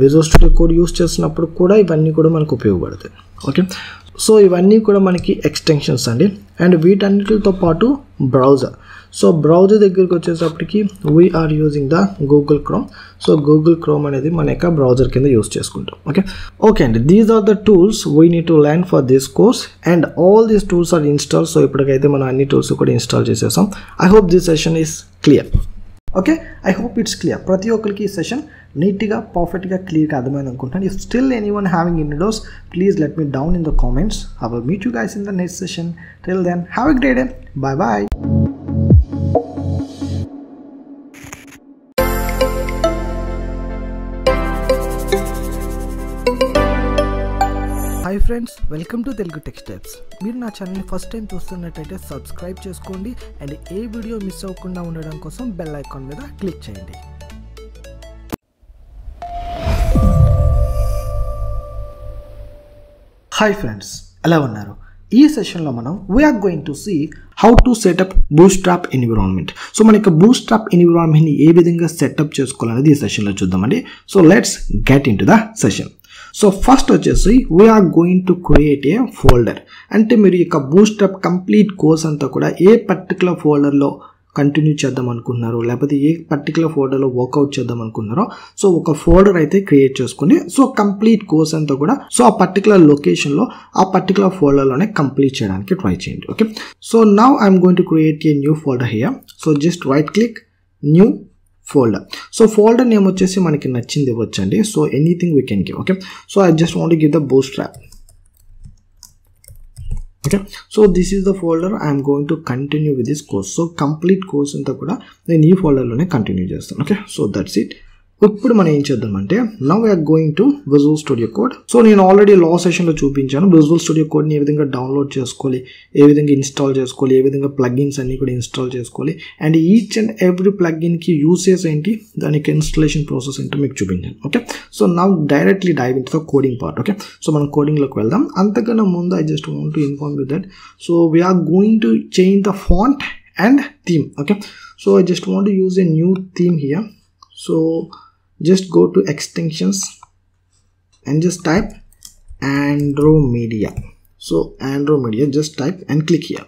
విజువల్ స్టూడియో కోడ్ యూస్ చేసినప్పుడు కూడా ఇవన్నీ కూడా మనకు ఉపయోగపడతాయి. ఓకే, సో ఇవన్నీ కూడా మనకి ఎక్స్టెన్షన్స్ అండి. అండ్ వీటన్నిటితో పాటు బ్రౌజర్. సో బ్రౌజర్ దగ్గరికి వచ్చేటప్పటికి we are using the Google Chrome. So Google Chrome అనేది మన యొక్క బ్రౌజర్ కింద యూస్ చేసుకుంటాం. ఓకే అండి, these are the tools we need to learn for this course and all these tools are install. So ఇప్పటికైతే మనం అన్ని టూల్స్ కూడా ఇన్స్టాల్ చేసేసాం. I hope this session is clear. Okay, I hope it's clear. ప్రతి ఒక్కరికి ఈ session నీట్గా పర్ఫెక్ట్గా క్లియర్గా అర్థమైంది అనుకుంటాను. If still anyone having any doubts please let me down in the comments. I will meet you guys in the next session. Till then have a great day. Bye bye. Hi friends, welcome to Telugu tech steps. మీరు నా ఛానల్ని first time చూస్తున్నట్టయితే subscribe చేసుకోండి and ఏ video miss అవ్వకుండా ఉండడం కోసం bell icon మీద క్లిక్ చేయండి. హాయ్ ఫ్రెండ్స్, ఎలా ఉన్నారు? ఈ సెషన్లో మనం we are going to see how to setup Bootstrap environment. So మనకి బూట్స్ట్రాప్ ఎన్విరాన్మెంట్ని ఏ విధంగా సెటప్ చేసుకోవాలనేది ఈ సెషన్లో చూద్దామండి. So let's get into the session. So first వచ్చేసి we are going to create a folder. అంటే మీరు ఇక బూట్స్ట్రాప్ కంప్లీట్ కోర్స్ అంతా కూడా ఏ పర్టికులర్ ఫోల్డర్లో కంటిన్యూ చేద్దాం అనుకుంటున్నారో, లేకపోతే ఏ పర్టికులర్ ఫోల్డర్లో వర్కౌట్ చేద్దాం అనుకుంటున్నారో, సో ఒక ఫోల్డర్ అయితే క్రియేట్ చేసుకుని సో కంప్లీట్ కోర్స్ అంతా కూడా సో ఆ పర్టికులర్ లొకేషన్లో ఆ పర్టికులర్ ఫోల్డర్లోనే కంప్లీట్ చేయడానికి ట్రై చేయండి. Okay, so now I'm going to create a new folder here. So just right click, new folder. So folder name వచ్చేసి మనకి నచ్చింది ఇవ్వచ్చండి. సో anything we can give. Okay, so I just want to give the Bootstrap. Okay, so this is the folder I'm going to continue with this course. So complete course అంతా కూడా నేను ఈ ఫోల్డర్లోనే కంటిన్యూ చేస్తాను. Okay, so that's it. ఇప్పుడు మనం ఏం చేద్దామంటే now we are going to Visual studio code. So నేను ఆల్రెడీ లాస్ట్ సెషన్లో చూపించాను విజువల్ స్టూడియో కోడ్ని ఏ విధంగా డౌన్లోడ్ చేసుకోవాలి, ఏ విధంగా ఇన్స్టాల్ చేసుకోవాలి, ఏ విధంగా ప్లగ్ఇన్స్ అన్ని కూడా ఇన్స్టాల్ చేసుకోవాలి అండ్ ఈచ్ అండ్ ఎవ్రీ ప్లగ్ఇన్కి యూసేజ్ ఏంటి, దానికి ఇన్స్టాలేషన్ ప్రాసెస్ ఏంటో మీకు చూపించాను. Okay, so now directly dive into the coding part. Okay, so మనం కోడింగ్లోకి వెళ్దాం. అంతకన్నా ముందు I just want to inform you that so we are going to change the font and theme. Okay, so I just want to use a new theme here. So just go to extensions and just type Andromeda. So Andromeda, just type and click here.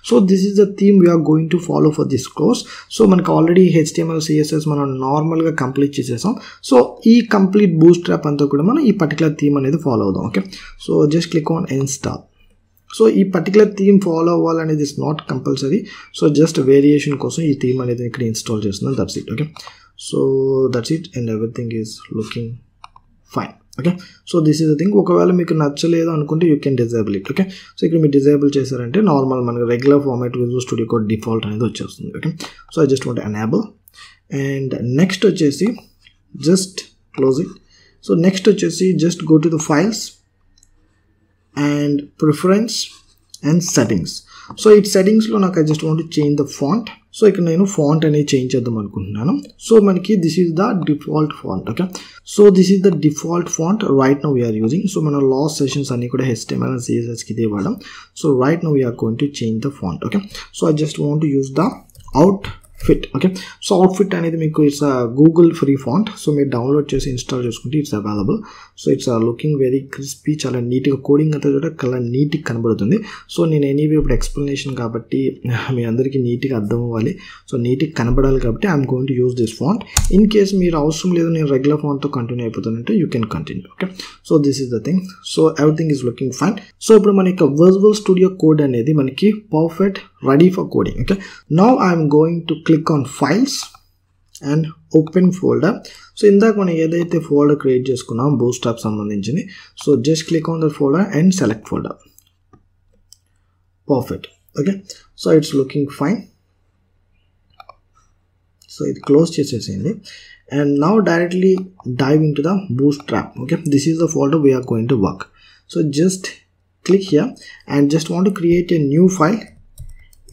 So this is the theme we are going to follow for this course. So మనకు already HTML CSS మనం నార్మల్గా complete చేసేసాం. So ఈ complete bootstrap అంతా కూడా మనం ఈ particular theme అనేది ఫాలో అవుదాం. Okay, so just click on install. So ఈ పర్టికులర్ థీమ్ ఫాలో అవ్వాలనేది is not compulsory. So just variation కోసం ఈ థీమ్ అనేది ఇక్కడ ఇన్స్టాల్ చేస్తున్నాను. That's it. Okay, so that's it and everything is looking fine. Okay, so this is the thing. ఒకవేళ మీకు నచ్చలేదు అనుకుంటే you can disable it. Okay, so ఇక్కడ మీరు డిజేబుల్ చేశారంటే నార్మల్ మనకి regular format visual studio code default అనేది వచ్చేస్తుంది. Okay, so I just want enable and next వచ్చేసి just close it. So next వచ్చేసి just go to the files and preference and settings. So it సెట్టింగ్స్లో నాకు I just want to change the font. So ఇక్కడ నేను font అనేది change చేద్దాం అనుకుంటున్నాను. So మనకి this is the default font. Okay, so this is the default font right now we're using. So మన last sessions అన్ని కూడా HTML and CSSకి ఇదే వాడడం. So right now we are going to change the font. Okay, so I just want to use the Outfit. Okay, so Outfit అనేది మీకు it's Google free font. So మీరు download చేసి install చేసుకుంటే it's available. So it's looking very crispy, చాలా నీట్గా coding అంతా కూడా colour నీట్గా కనబడుతుంది. సో నేను ఎనీవే ఇప్పుడు ఎక్స్ప్లెనేషన్ కాబట్టి మీ అందరికీ నీట్గా అర్థం అవ్వాలి, సో నీట్గా కనబడాలి కాబట్టి I'm going to use this font. In case మీరు అవసరం లేదు నేను రెగ్యులర్ ఫాంట్తో కంటిన్యూ అయిపోతానంటే you can continue. Okay, so this is the thing. So everything is looking fine. So ఇప్పుడు మన యొక్క విజువల్ స్టూడియో కోడ్ అనేది మనకి perfect ready for coding. Okay, now I'm going to click on files and open folder. So ఇందాక మనం ఏదైతే folder create చేసుకున్నాం Bootstrap సంబంధించింది, so just click on that folder and select folder. Perfect. Okay, so it's looking fine. So ఇది close చేసేసేయండి and now directly dive into the Bootstrap. Okay, this is the folder we are going to work. So just click here and just want to create a new file,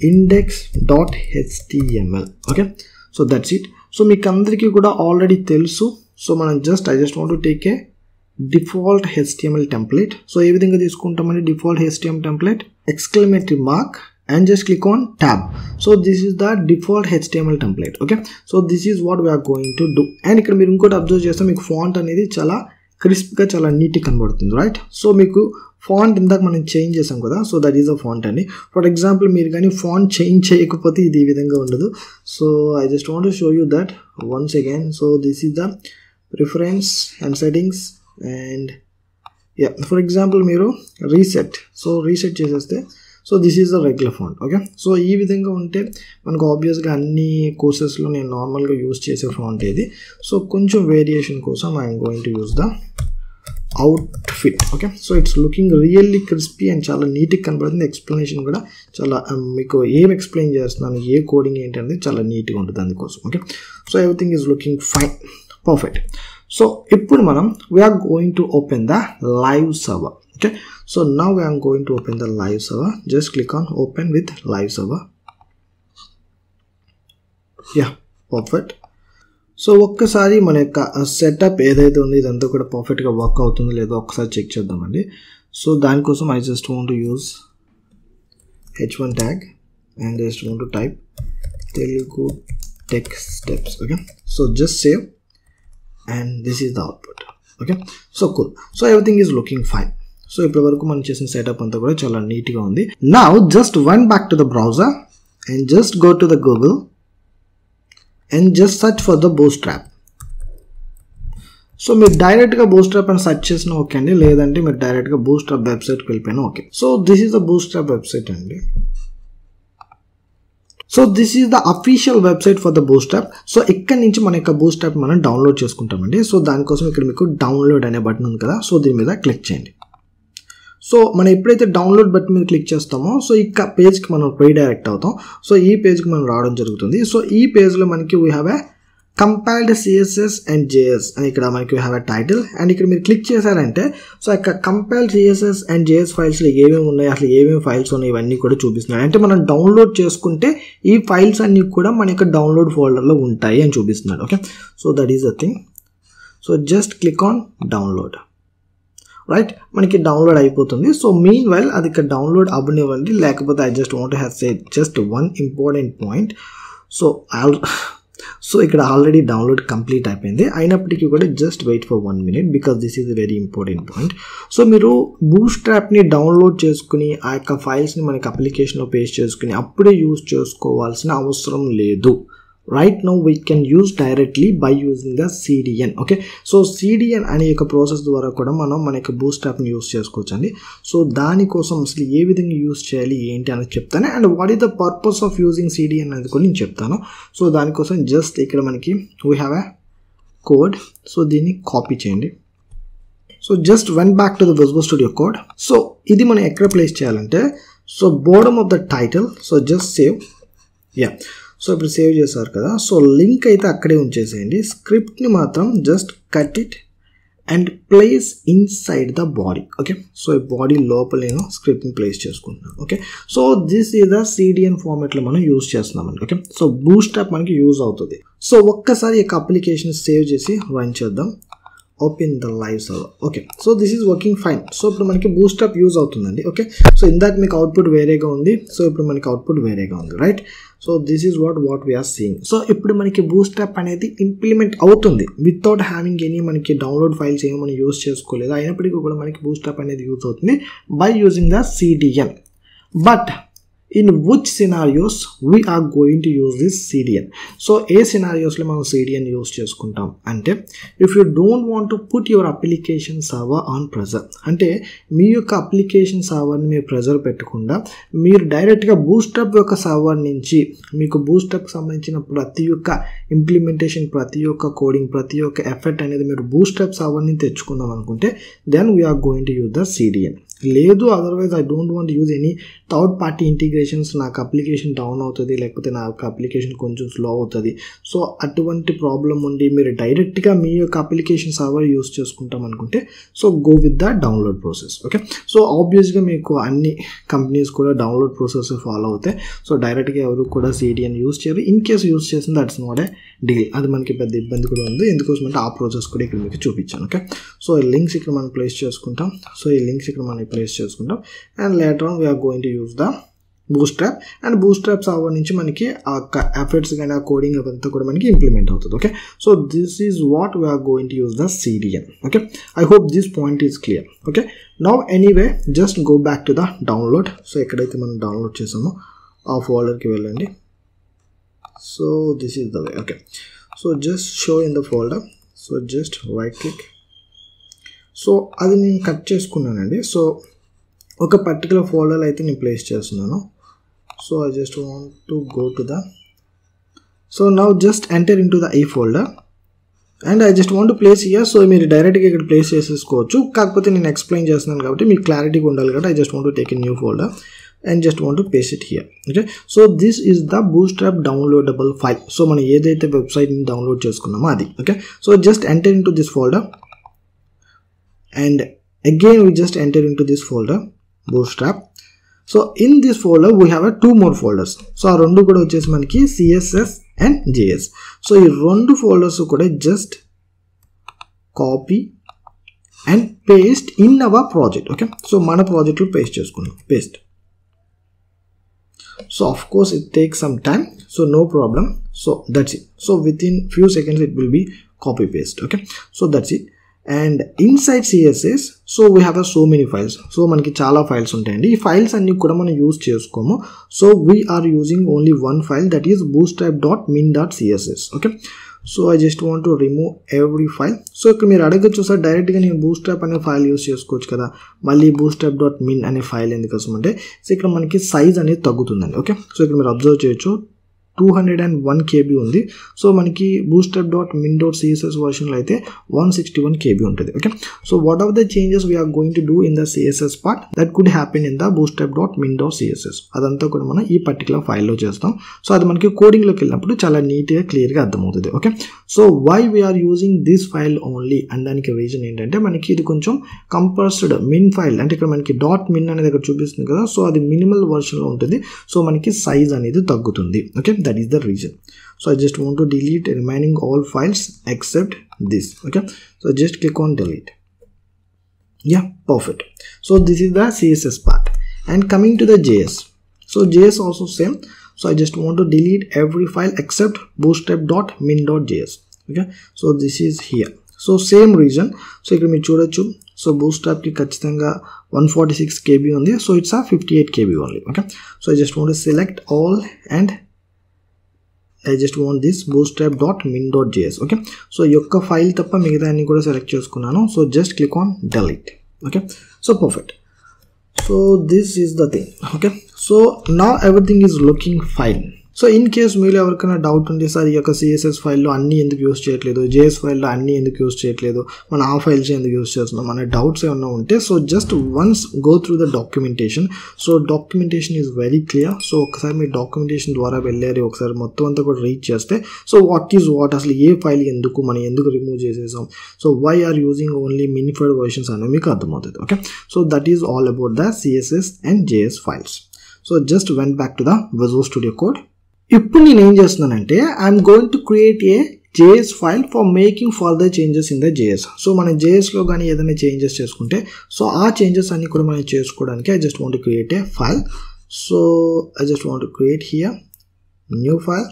index.html. okay, so that's it. So మీకు అందరికీ కూడా already తెలుసు. So మనం I just want to take a default HTML template. So ఏ విధంగా తీసుకుంటామంటే default HTML template exclamatory mark and just click on tab. So this is the default HTML template. okay, so this is what we are going to do. and ఇక్కడ మీరు ఇంకోటి observe చేస్తే మీకు font అనేది చాలా క్రిస్ప్గా చాలా నీట్గా కనబడుతుంది, రైట్? సో మీకు ఫాంట్ ఇందాక మనం చేంజ్ చేసాం కదా, so that is a font అండి. ఫర్ ఎగ్జాంపుల్ మీరు కానీ ఫాంట్ చేంజ్ చేయకపోతే ఇది ఈ విధంగా ఉండదు. So I just want to show you that once again. So this is the preference and settings and for example మీరు రీసెట్ చేసేస్తే so this is the regular font. Okay, so ఈ విధంగా ఉంటే మనకు ఆబ్వియస్గా అన్ని కోర్సెస్లో నేను నార్మల్గా యూజ్ చేసే ఫాంట్ ఇది. సో కొంచెం వేరియేషన్ కోసం I'm going to use the Outfit. Okay, so it's looking really crispy and చాలా నీట్గా కనబడుతుంది. ఎక్స్ప్లెనేషన్ కూడా చాలా మీకు ఏం ఎక్స్ప్లెయిన్ చేస్తున్నాను, ఏ కోడింగ్ ఏంటనేది చాలా నీట్గా ఉంటుంది అందుకోసం. Okay, so everything is looking fine, perfect. So ఇప్పుడు మనం we are going to open the live server. okay, so now I am going to open the live server. Just click on open with live server. yeah, perfect. So ఒక్కసారి మన యొక్క setup ఏదైతే ఉందో ఇదంతా కూడా పర్ఫెక్ట్గా వర్క్ అవుతుందో లేదో ఒక్కసారి చెక్ చేద్దామండి. సో దానికోసం I just want to use h1 tag and just want to type Telugu tech steps. okay, so just save and this is the output. okay, so cool. So everything is looking fine. So ఇప్పటి వరకు మనం చేసిన setup అంతా కూడా చాలా నీట్గా ఉంది. Now just one back to the browser and just go to the Google and just search for the Bootstrap. So మీరు డైరెక్ట్గా బూట్స్ట్రాప్ అని సెర్చ్ చేసినా ఓకే అండి, లేదంటే మీరు డైరెక్ట్గా బూట్స్ట్రాప్ వెబ్సైట్కి వెళ్ళిపోయినా okay. So this is the Bootstrap website అండి. So this is the official website for the Bootstrap. So ఇక్కడ నుంచి మన యొక్క బూట్స్ట్రాప్ మనం డౌన్లోడ్ చేసుకుంటామండి. సో దానికోసం ఇక్కడ మీకు డౌన్లోడ్ అనే బటన్ ఉంది కదా, సో దీని మీద క్లిక్ చేయండి. సో మనం ఎప్పుడైతే డౌన్లోడ్ బటన్ మీద క్లిక్ చేస్తామో సో ఇక పేజ్కి మనం రీడైరెక్ట్ అవుతాం. సో ఈ పేజ్కి మనం రావడం జరుగుతుంది. సో ఈ పేజ్లో మనకి we have a compiled CSS and JS అని ఇక్కడ మనకి we have a title. And ఇక్కడ మీరు క్లిక్ చేశారంటే సో ఇక్కడ కంపైల్డ్ CSS అండ్ JS ఫైల్స్లో ఏమేమి ఉన్నాయి, అసలు ఏమేమి ఫైల్స్ ఉన్నాయి ఇవన్నీ కూడా చూపిస్తున్నాయి. అంటే మనం డౌన్లోడ్ చేసుకుంటే ఈ ఫైల్స్ అన్నీ కూడా మన యొక్క డౌన్లోడ్ ఫోల్డర్లో ఉంటాయి అని చూపిస్తున్నాడు. Okay, so that is the thing. So just click on download. Right, మనకి డౌన్లోడ్ అయిపోతుంది. సో మీన్ వైల్ అది ఇక్కడ డౌన్లోడ్ అవ్వనివ్వండి, లేకపోతే I just want have say just one important point. So ఇక్కడ ఆల్రెడీ డౌన్లోడ్ కంప్లీట్ అయిపోయింది, అయినప్పటికీ కూడా just wait for 1 minute because this is a very important point. So మీరు బూట్స్ట్రాప్ని డౌన్లోడ్ చేసుకుని ఆ యొక్క ఫైల్స్ని మనకి అప్లికేషన్లో పేస్ట్ చేసుకుని అప్పుడే యూజ్ చేసుకోవాల్సిన అవసరం లేదు. right now we can use directly by using the CDN. okay, so CDN అనే యొక్క ప్రాసెస్ ద్వారా కూడా మనం మన యొక్క బూట్స్ట్రాప్ని యూజ్ చేసుకోవచ్చు అండి. సో దానికోసం అసలు ఏ విధంగా యూజ్ చేయాలి ఏంటి అనేది చెప్తాను, and what is the purpose of using CDN అనేది కూడా నేను చెప్తాను. సో దానికోసం జస్ట్ ఇక్కడ మనకి we have a code. So దీన్ని కాపీ చేయండి. So just went back to the visual studio code. So ఇది మనం ఎక్కడ ప్లేస్ చేయాలంటే so bottom of the title. So just save. So ఇప్పుడు సేవ్ చేశారు కదా, సో లింక్ అయితే అక్కడే ఉంచేసేయండి. స్క్రిప్ట్ని మాత్రం just cut it and place inside the body. Okay, so ఈ బాడీ లోపల నేను స్క్రిప్ట్ని ప్లేస్ చేసుకుంటున్నాను. Okay, so this is the CDN ఫార్మాట్లో మనం యూజ్ చేస్తున్నామండి. ఓకే, సో బూట్స్ట్రాప్ మనకి యూజ్ అవుతుంది. సో ఒక్కసారి ఈ అప్లికేషన్ సేవ్ చేసి రన్ చేద్దాం. Open the live server. Okay, so this is working fine. So ఇప్పుడు మనకి బూట్స్ట్రాప్ యూజ్ అవుతుందండి. ఓకే, సో ఇందాక మీకు అవుట్పుట్ వేరేగా ఉంది, సో ఇప్పుడు మనకి అవుట్పుట్ వేరేగా ఉంది, right? So this is what we are seeing. So ఇప్పుడు మనకి బూట్స్ట్రాప్ అనేది ఇంప్లిమెంట్ అవుతుంది వితౌట్ హ్యావింగ్ ఎనీ మనకి డౌన్లోడ్ ఫైల్స్ ఏమో మనం యూజ్ చేసుకోలేదు. అయినప్పటికీ కూడా మనకి బూట్స్ట్రాప్ అనేది యూజ్ అవుతుంది by using the CDN. But in which scenarios we are going to use this CDN? So A scenarios లో మనం CDN యూజ్ చేసుకుంటాం అంటే, if you don't want to put your application server on pressure, అంటే మీ యొక్క application సర్వర్ని మీరు pressure పెట్టకుండా మీరు డైరెక్ట్గా బూట్స్ట్రాప్ యొక్క సర్వర్ నుంచి మీకు బూట్స్ట్రాప్కి సంబంధించిన ప్రతి ఒక్క ఇంప్లిమెంటేషన్, ప్రతి ఒక్క కోడింగ్, ప్రతి ఒక్క ఎఫెక్ట్ అనేది మీరు బూట్స్ట్రాప్ సర్వర్ని తెచ్చుకుందాం అనుకుంటే then we are going to use the CDN. లేదు otherwise I don't want use any third party integrations, నాకు అప్లికేషన్ డౌన్ అవుతుంది లేకపోతే నాకు అప్లికేషన్ కొంచెం స్లో అవుతుంది, సో అటువంటి ప్రాబ్లం ఉండి మీరు డైరెక్ట్గా మీ యొక్క అప్లికేషన్ సర్వర్ యూజ్ చేసుకుంటాం అనుకుంటే so go with the download process. Okay, so ఆబ్వియస్గా మీకు అన్ని కంపెనీస్ కూడా డౌన్లోడ్ ప్రాసెస్ ఫాలో అవుతాయి. సో డైరెక్ట్గా ఎవరు కూడా CDN యూజ్ చేయరు. ఇన్ కేసు యూజ్ చేసిన దట్స్ నాట్ ఏ డీల్, అది మనకి పెద్ద ఇబ్బంది కూడా ఉంది. ఎందుకోసం అంటే ఆ ప్రాసెస్ కూడా ఇక్కడ మీకు చూపించాను. ఓకే, సో ఈ లింక్స్ ఇక్కడ మనం ప్లేస్ చేసుకుంటాం. సో ఈ లింక్స్ ఇక్కడ మనం ప్లేస్ చేసుకుంటాం and later on we are going to use the Bootstrap. And Bootstrap server నుంచి మనకి ఆ ఎఫర్ట్స్ కానీ ఆ కోడింగ్ అవంతా కూడా మనకి ఇంప్లిమెంట్ అవుతుంది. Okay, so this is what we are going to use the CDN. Okay, I hope this point is clear. Okay, now anyway just go back to the download. So ఎక్కడైతే మనం download చేసామో ఆ ఫోల్డర్కి వెళ్ళండి. So this is the way. Okay, so just show in the folder. So just right click. So అది నేను cut చేసుకున్నానండి. So ఒక పర్టికులర్ ఫోల్డర్ అయితే నేను ప్లేస్ చేస్తున్నాను. So I just want to go to the, so now just enter into the ఈ folder and I just want to place here. So మీరు డైరెక్ట్గా ఇక్కడ ప్లేస్ చేసేసుకోవచ్చు, కాకపోతే నేను ఎక్స్ప్లెయిన్ చేస్తున్నాను కాబట్టి మీకు క్లారిటీగా ఉండాలి కాబట్టి I just want to take a new folder and just want to paste it here. Okay, so this is the bootstrap downloadable file. So మనం ఏదైతే వెబ్సైట్ ని డౌన్లోడ్ చేసుకున్నామో అది. Okay, so just enter into this folder and again we just enter into this folder bootstrap. So in this folder we have two more folders. So ఆ రెండు కూడా వచ్చేసి మనకి CSS and JS. సో ఈ రెండు folders కూడా just copy and paste in our project. Okay, so మన project లో పేస్ట్ చేసుకున్నాం. paste. So of course it takes some time, so no problem. So that's it. So within few seconds it will be copy paste. Okay, so that's it. And inside CSS so we have so many files. So మనకి చాలా files ఉంటాయండి. ఈ files అన్ని కూడా మనం use చేసుకోము. So we are using only one file, that is bootstrap.min.css. okay, so I just want to remove every file. So ఇక్కడ మీరు అడగచ్చు సార్ డైరెక్ట్గా నేను బూట్స్ట్రాప్ అనే ఫైల్ యూస్ చేసుకోవచ్చు కదా, మళ్ళీ bootstrap.min అనే ఫైల్ ఎందుకోసం అంటే సో ఇక్కడ మనకి సైజ్ అనేది తగ్గుతుందండి. ఓకే, సో ఇక్కడ మీరు అబ్జర్వ్ చేయొచ్చు 201 KB ఉంది. సో మనకి bootstrap.min.css వర్షన్లో అయితే 161 KB ఉంటుంది. Okay, so what are the changes we are going to do in the CSS part that could happen in the bootstrap.min.css. అదంతా కూడా మనం ఈ పర్టికులర్ ఫైల్లో చేస్తాం. సో అది మనకి కోడింగ్లోకి వెళ్ళినప్పుడు చాలా నీట్గా క్లియర్గా అర్థమవుతుంది. Okay, so why we are using this file only and దానికి రీజన్ ఏంటంటే మనకి ఇది కొంచెం కంప్రెస్డ్ మిన్ ఫైల్, అంటే ఇక్కడ మనకి .min అనేది ఇక్కడ చూపిస్తుంది కదా, సో అది మినిమల్ వర్షన్లో ఉంటుంది. సో మనకి సైజ్ అనేది తగ్గుతుంది. Okay, that is the reason. So I just want to delete remaining all files except this. Okay, so just click on delete. Yeah, perfect. So this is the CSS part. And coming to the JS, so JS also same. So I just want to delete every file except bootstrap.min.js. okay, so this is here. So same reason. So ఇక్కడ మీరు చూడొచ్చు, so bootstrap కి ఖచ్చితంగా 146 KB ఉంది. So it's a 58 KB only. Okay, so I just want to select all and I just want this bootstrap.min.js. okay, so యొక్క file తప్ప మిగతా అన్ని కూడా సెలెక్ట్ చేసుకున్నాను. So just click on delete. okay, so perfect. So this is the thing. okay, so now everything is looking fine. So in case మీరు ఎవరికైనా doubt ఉంటే sir ఈ యొక్క సిఎస్ఎస్ ఫైల్లో అన్నీ ఎందుకు యూస్ చేయట్లేదు, జేఎస్ ఫైల్లో అన్నీ ఎందుకు యూస్ చేయట్లేదు, మనం ఆ ఫైల్స్ ఎందుకు యూస్ చేస్తున్నాం అనే డౌట్స్ ఏమన్నా ఉంటే so just once go through the documentation. So documentation is very clear. So ఒకసారి మీరు డాక్యుమెంటేషన్ ద్వారా వెళ్ళారు, ఒకసారి మొత్తం అంతా కూడా రీడ్ చేస్తే సో వాట్ ఈజ్ వాట్, అసలు ఏ ఫైల్ ఎందుకు మనం ఎందుకు రిమూవ్ చేసేసాం, so why are using only minified versions అనేవి మీకు అర్థమవుతుంది. Okay, so that is all about the CSS and JS files. So just went back to the visual studio code. ఇప్పుడు నేను ఏం చేస్తున్నానంటే I'm going to create a JS file for making further changes in the JS. So మనం జేఎస్లో కానీ ఏదైనా changes చేసుకుంటే so ఆ చేంజెస్ అన్ని కూడా మనం చేసుకోవడానికి I just want to create A file. So I just want to create here new file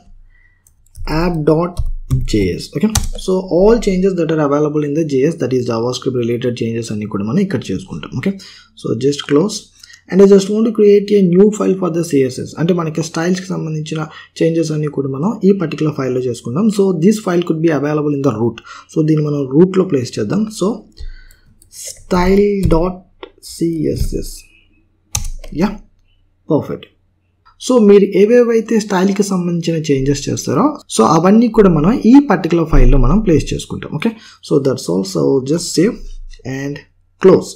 app.js. okay, so all changes that are available in the JS, that is JavaScript related changes అన్ని కూడా మనం ఇక్కడ చేసుకుంటాం. Okay, so just close. And I just want to create a new file for the CSS. అంటే మనకి స్టైల్స్కి సంబంధించిన changes అన్ని కూడా మనం ఈ పర్టికులర్ ఫైల్లో చేసుకుంటాం. So this file could be available in the route. So దీన్ని మనం రూట్లో ప్లేస్ చేద్దాం. So style.css. Yeah, perfect. So మీరు ఏవేవైతే స్టైల్కి సంబంధించిన చేంజెస్ చేస్తారో సో అవన్నీ కూడా మనం ఈ పర్టికులర్ ఫైల్లో మనం ప్లేస్ చేసుకుంటాం. Okay, so that's all. So just save and close.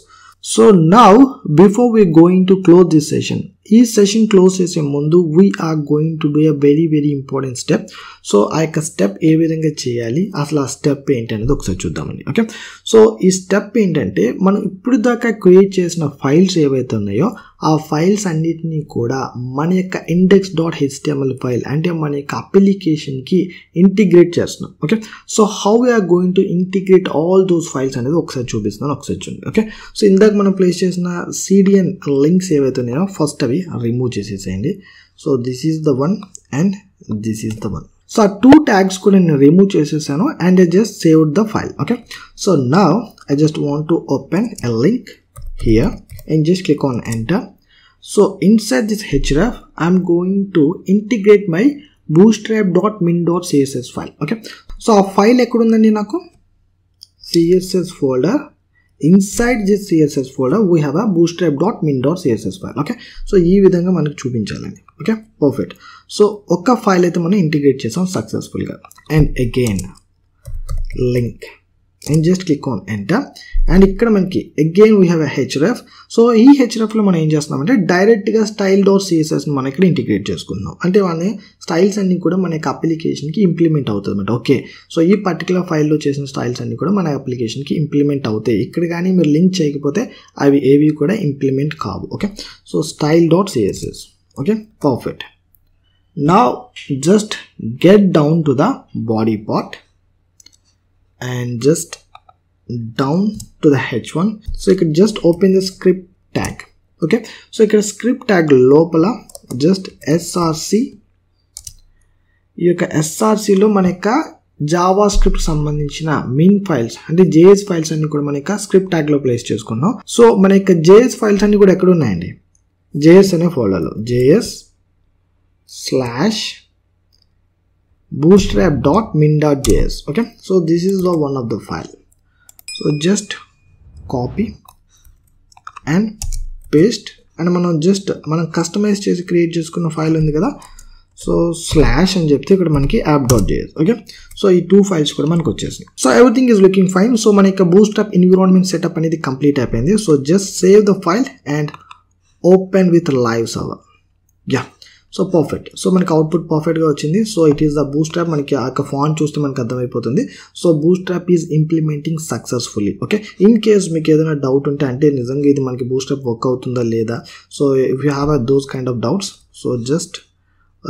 So now before we going to close this session, ఈ సెషన్ క్లోజ్ చేసే ముందు we are going to do a very very important step. So ఆ యొక్క step ఏ విధంగా చేయాలి, అసలు ఆ step ఏంటి అనేది ఒకసారి చూద్దామండి. ఓకే, సో ఈ స్టెప్ ఏంటంటే మనం ఇప్పుడు దాకా క్రియేట్ చేసిన ఫైల్స్ ఏవైతే ఉన్నాయో ఆ ఫైల్స్ అన్నిటినీ కూడా మన యొక్క index.html ఫైల్ అంటే మన యొక్క అప్లికేషన్కి ఇంటిగ్రేట్ చేస్తున్నాం. Okay, so how we are going to integrate all those files అనేది ఒకసారి చూపిస్తున్నాను, ఒకసారి చూడండి. ఓకే, సో ఇందాక మనం ప్లేస్ చేసిన CDN లింక్స్ ఏవైతే ఉన్నాయో ఫస్ట్ అవి రిమూవ్ చేసేసేయండి. So this is the one and this is the one. So ఆ 2 ట్యాగ్స్ కూడా నేను రిమూవ్ చేసేసాను and I just saved the file. Okay, so now I just want to open a link here and just click on enter. So inside this href I'm going to integrate my bootstrap.min.css file. Okay, so ఆ file ఎక్కడ ఉందండి, నాకు css folder. Inside this css folder we have a bootstrap.min.css file. Okay, so ఈ విధంగా మనకు చూపించాలండి. Okay, perfect. So ఒక file అయితే మనం ఇంటిగ్రేట్ చేసాం సక్సెస్ఫుల్గా. And again link and just click on enter. And ఇక్కడ మనకి again we have a href. So ఈ hrefలో మనం ఏం చేస్తున్నామంటే డైరెక్ట్గా style.css మనం ఇక్కడ ఇంటిగ్రేట్ చేసుకుంటున్నాం. అంటే మన స్టైల్స్ అన్ని కూడా మన యొక్క అప్లికేషన్కి ఇంప్లిమెంట్ అవుతుంది అనమాట. ఓకే, సో ఈ పర్టికులర్ ఫైల్లో చేసిన స్టైల్స్ అన్ని కూడా మన అప్లికేషన్కి ఇంప్లిమెంట్ అవుతాయి. ఇక్కడ కానీ మీరు లింక్ చేయకపోతే అవి ఏవి కూడా ఇంప్లిమెంట్ కావు. Okay, so style.css. Okay, perfect. Now just get down to the body part and just down to the h1. so you can just open the script tag. okay, so ఇక్కడ script tag లోపల just src, ఈ యొక్క src లో మన యొక్క Java script సంబంధించిన main files అంటే JS files అన్ని కూడా మన యొక్క స్క్రిప్ట్ ట్యాగ్ లో ప్లేస్ చేసుకున్నాం. సో మన యొక్క జేఎస్ ఫైల్స్ అన్ని కూడా ఎక్కడ ఉన్నాయండి, జేఎస్ అనే ఫోల్డర్లో js/bootstrap.min.js. okay, so this is the one of the file. So just copy and paste and మనం కస్టమైజ్ చేసి క్రియేట్ చేసుకున్న ఫైల్ ఉంది కదా, సో స్లాష్ అని చెప్తే ఇక్కడ మనకి app.js. ఓకే, సో ఈ 2 ఫైల్స్ కూడా మనకు వచ్చేసాయి. So everything is looking fine. So మన యొక్క బూట్స్ట్రాప్ ఎన్విరాన్మెంట్ సెటప్ అనేది కంప్లీట్ అయిపోయింది. So just save the file and open with live server. Yeah, so perfect. So మనకి అవుట్పుట్ పర్ఫెక్ట్గా వచ్చింది. So it is the bootstrap. మనకి ఆ యొక్క ఫాంట్ చూస్తే మనకు అర్థమైపోతుంది. So Bootstrap is implementing successfully. Okay, in case మీకు ఏదైనా డౌట్ ఉంటే అంటే నిజంగా ఇది మనకి బూట్స్ట్రాప్ వర్క్ అవుతుందా లేదా, so if you have those kind of doubts so just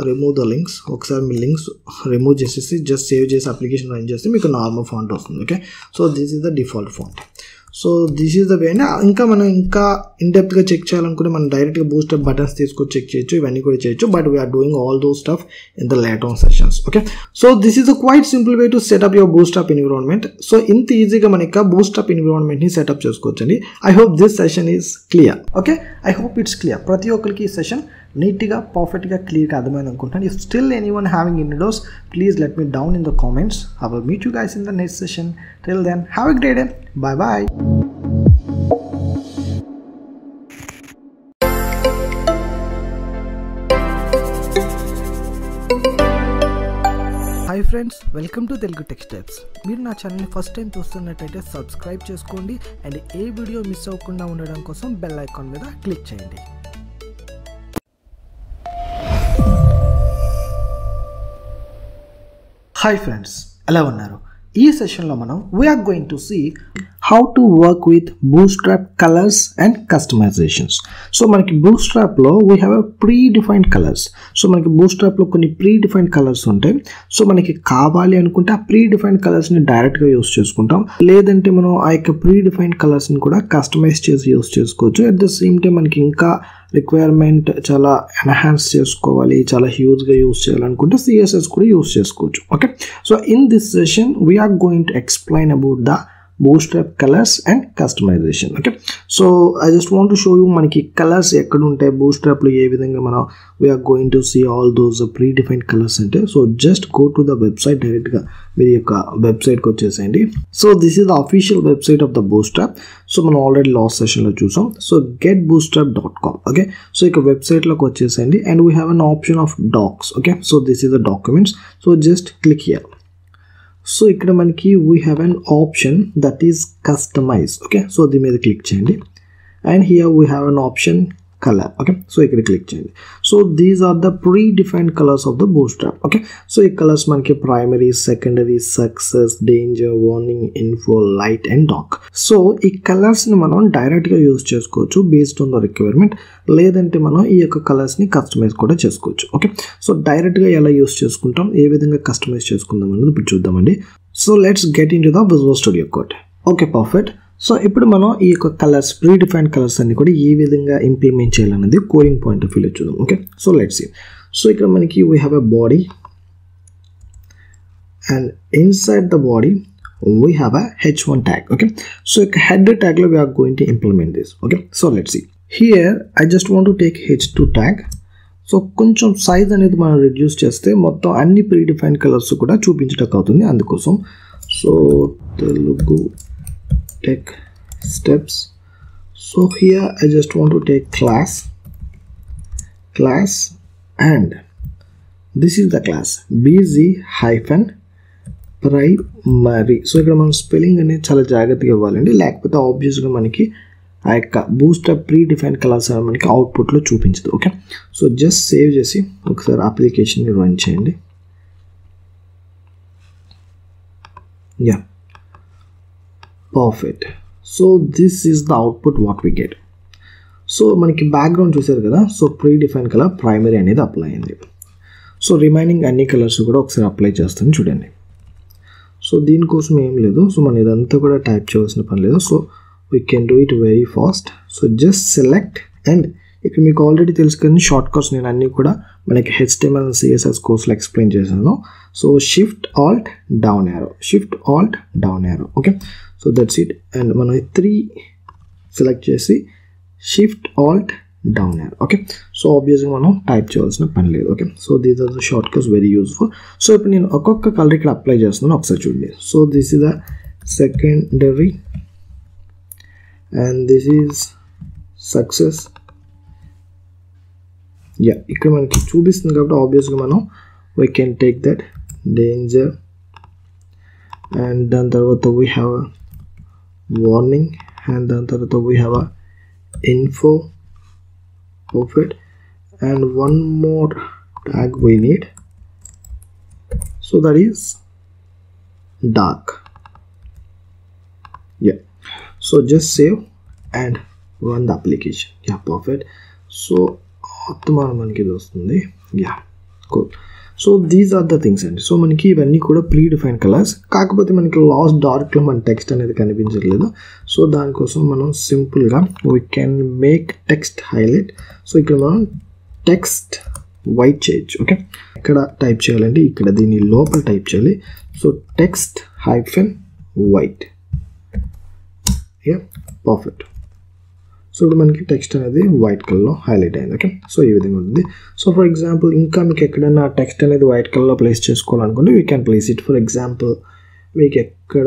remove the links. ఒకసారి మీ లింక్స్ రిమూవ్ చేసేసి జస్ట్ సేవ్ చేసి అప్లికేషన్ రన్ చేస్తే మీకు నార్మల్ ఫాంట్ వస్తుంది. Okay, so this is the default font. So this is the వే. ఇంకా మనం ఇంకా ఇన్డెప్త్గా check చేయాలనుకుంటే మనం డైరెక్ట్గా బూస్టప్ బటన్స్ తీసుకొని చెక్ చేయొచ్చు, ఇవన్నీ కూడా చేయొచ్చు. But we are doing all those stuff in the later on sessions. Okay, so this is a quite simple way to setup your Bootstrap environment. So ఇంత ఈజీగా మనకి బూస్టప్ ఎన్విరాన్మెంట్ని సెటప్ చేసుకోవచ్చండి. I hope this session is clear. Okay, I hope it's clear. ప్రతి ఒక్కరికి ఈ session నీట్గా పర్ఫెక్ట్గా క్లియర్గా అర్థమైంది అనుకుంటాను. If still anyone having any doubts please let me down in the comments. I will meet you guys in the next session. Till then have a great day. Bye bye. Hi friends, welcome to Telugu tech steps. మీరు నా ఛానల్ని first time చూస్తున్నట్టయితే subscribe చేసుకోండి and ఏ video miss అవ్వకుండా ఉండడం కోసం bell icon మీద క్లిక్ చేయండి. హాయ్ ఫ్రెండ్స్, ఎలా ఉన్నారు? ఈ సెషన్లో మనం we are going to see how to work with Bootstrap colours and customisations. So మనకి బూస్ట్రాప్లో we have a predefined colours. So మనకి బూస్ట్రాప్లో కొన్ని ప్రీ డిఫైన్డ్ కలర్స్ ఉంటాయి. సో మనకి కావాలి అనుకుంటే ఆ ప్రీ డిఫైన్డ్ కలర్స్ని డైరెక్ట్గా యూస్ చేసుకుంటాం, లేదంటే మనం ఆ యొక్క ప్రీ డిఫైన్డ్ కలర్స్ని కూడా కస్టమైజ్ చేసి యూస్ చేసుకోవచ్చు. అట్ ద సేమ్ టైం మనకి ఇంకా రిక్వైర్మెంట్ చాలా ఎన్హాన్స్ చేసుకోవాలి, చాలా హ్యూజ్గా యూస్ చేయాలనుకుంటే CSS కూడా యూస్ చేసుకోవచ్చు. Okay, so in this session we are going to explain about the bootstrap colors and customization. Okay, so I just want to show you manaki colors ekkada untayi bootstrap lo ee vidhanga mana we are going to see all those predefined colors ante. So just go to the website direct ga meer yokka website ku vachesandi. So this is the official website of the bootstrap. So మనం already last session lo chusam. So getbootstrap.com. okay, so ik website lo vachesandi and we have an option of docs. Okay, so this is the documents. So just click here. So ఇక్కడ మనకి we have an option that is customize. Okay, so దీని మీద click చేయండి and here we have an option colour. Okay, so ఇక్కడ click చేయండి. So these are the predefined colours of the Bootstrap. Okay, so ఈ colours మనకి primary, secondary, success, danger, warning, info, light and dark. So ఈ కలర్స్ని మనం డైరెక్ట్గా use చేసుకోవచ్చు based on the requirement, లేదంటే మనం ఈ యొక్క కలర్స్ని కస్టమైజ్ కూడా చేసుకోవచ్చు. ఓకే, సో డైరెక్ట్గా ఎలా యూజ్ చేసుకుంటాం, ఏ విధంగా కస్టమైజ్ చేసుకుందాం అనేది ఇప్పుడు చూద్దామండి. So let's get into the visual studio code. Okay, perfect. So ఇప్పుడు మనం ఈ యొక్క కలర్స్, ప్రీ డిఫైన్డ్ కలర్స్ అన్ని కూడా ఏ విధంగా ఇంప్లిమెంట్ చేయాలనేది కోడింగ్ పాయింట్ ఆఫ్ వ్యూలో చూద్దాం. Okay, so let's see. So ఇక్కడ మనకి we have a body and inside the body we have a h1 tag. Okay, so header tag lo we are going to implement this. Okay, so let's see. Here I just want to take h2 tag. So కొంచెం size అనేది మనం reduce చేస్తే మొత్తం అన్ని pre defined colours కూడా చూపించడానికి అవుతుంది, అందుకోసం. So Telugu tech steps. So here I just want to take class and this is the class BZ-primary. So ఇక్కడ మనం స్పెల్లింగ్ అనేది చాలా జాగ్రత్తగా ఇవ్వాలండి, లేకపోతే ఆబ్వియస్గా మనకి ఆ యొక్క బూస్ట్రాప్ ప్రీ డిఫైన్డ్ కలర్స్ అని మనకి అవుట్పుట్లో చూపించదు. ఓకే, సో జస్ట్ సేవ్ చేసి ఒకసారి అప్లికేషన్ని రన్ చేయండి. Yeah, perfect. So this is the output what we get. So మనకి బ్యాక్గ్రౌండ్ చూసారు కదా, so predefined colour primary అనేది అప్లై అయింది. సో రిమైనింగ్ అన్ని కలర్స్ కూడా ఒకసారి అప్లై చేస్తాను చూడండి. సో దీనికోసం ఏం లేదు, సో మనం ఇదంతా కూడా టైప్ చేయాల్సిన పని లేదు. So we can do it very fast. So just select and ఇక్కడ మీకు ఆల్రెడీ తెలుసు కానీ షార్ట్ కట్స్ నేను అన్నీ కూడా మనకి HTML CSS కోర్స్లో ఎక్స్ప్లెయిన్ చేశాను. So shift alt down arrow. Okay, so that's it. And మనం 3 సెలెక్ట్ చేసి shift alt down arrow. Okay, so ఆబ్వియస్గా మనం టైప్ చేయాల్సిన పని లేదు. Okay, so these are the shortcuts, very useful. So ఇప్పుడు నేను ఒక్కొక్క కలర్ ఇక్కడ అప్లై చేస్తున్నాను, ఒకసారి చూడండి. So this is the secondary and this is success. Yeah, ఇక్కడ మనకి చూపిస్తుంది కాబట్టి ఆబ్వియస్గా మనం we can take that danger and దాని తర్వాత we have a warning and దాని తర్వాత we have a info. Perfect. And one more tag we need, so that is dark. Yeah, so just save and run the application. Yeah, perfect. So automatical manaki dostundi. Yeah, cool. So these are the things అండి. So మనకి ఇవన్నీ కూడా pre defined colours, కాకపోతే మనకి last డార్క్లో మన text అనేది కనిపించట్లేదు. So దానికోసం మనం సింపుల్గా we can make text highlight. So ఇక్కడ మనం టెక్స్ట్ వైట్ చేయొచ్చు. ఓకే, ఇక్కడ టైప్ చేయాలంటే ఇక్కడ దీన్ని లోపల టైప్ చేయాలి. So text -white. Yeah, perfect. So ఇప్పుడు మనకి టెక్స్ట్ అనేది వైట్ కలర్లో హైలైట్ అయింది. ఓకే, సో ఈ విధంగా ఉంటుంది. సో ఫర్ ఎగ్జాంపుల్ ఇంకా మీకు ఎక్కడైనా టెక్స్ట్ అనేది వైట్ కలర్లో ప్లేస్ చేసుకోవాలనుకుంటే we can place it. For example మీకు ఎక్కడ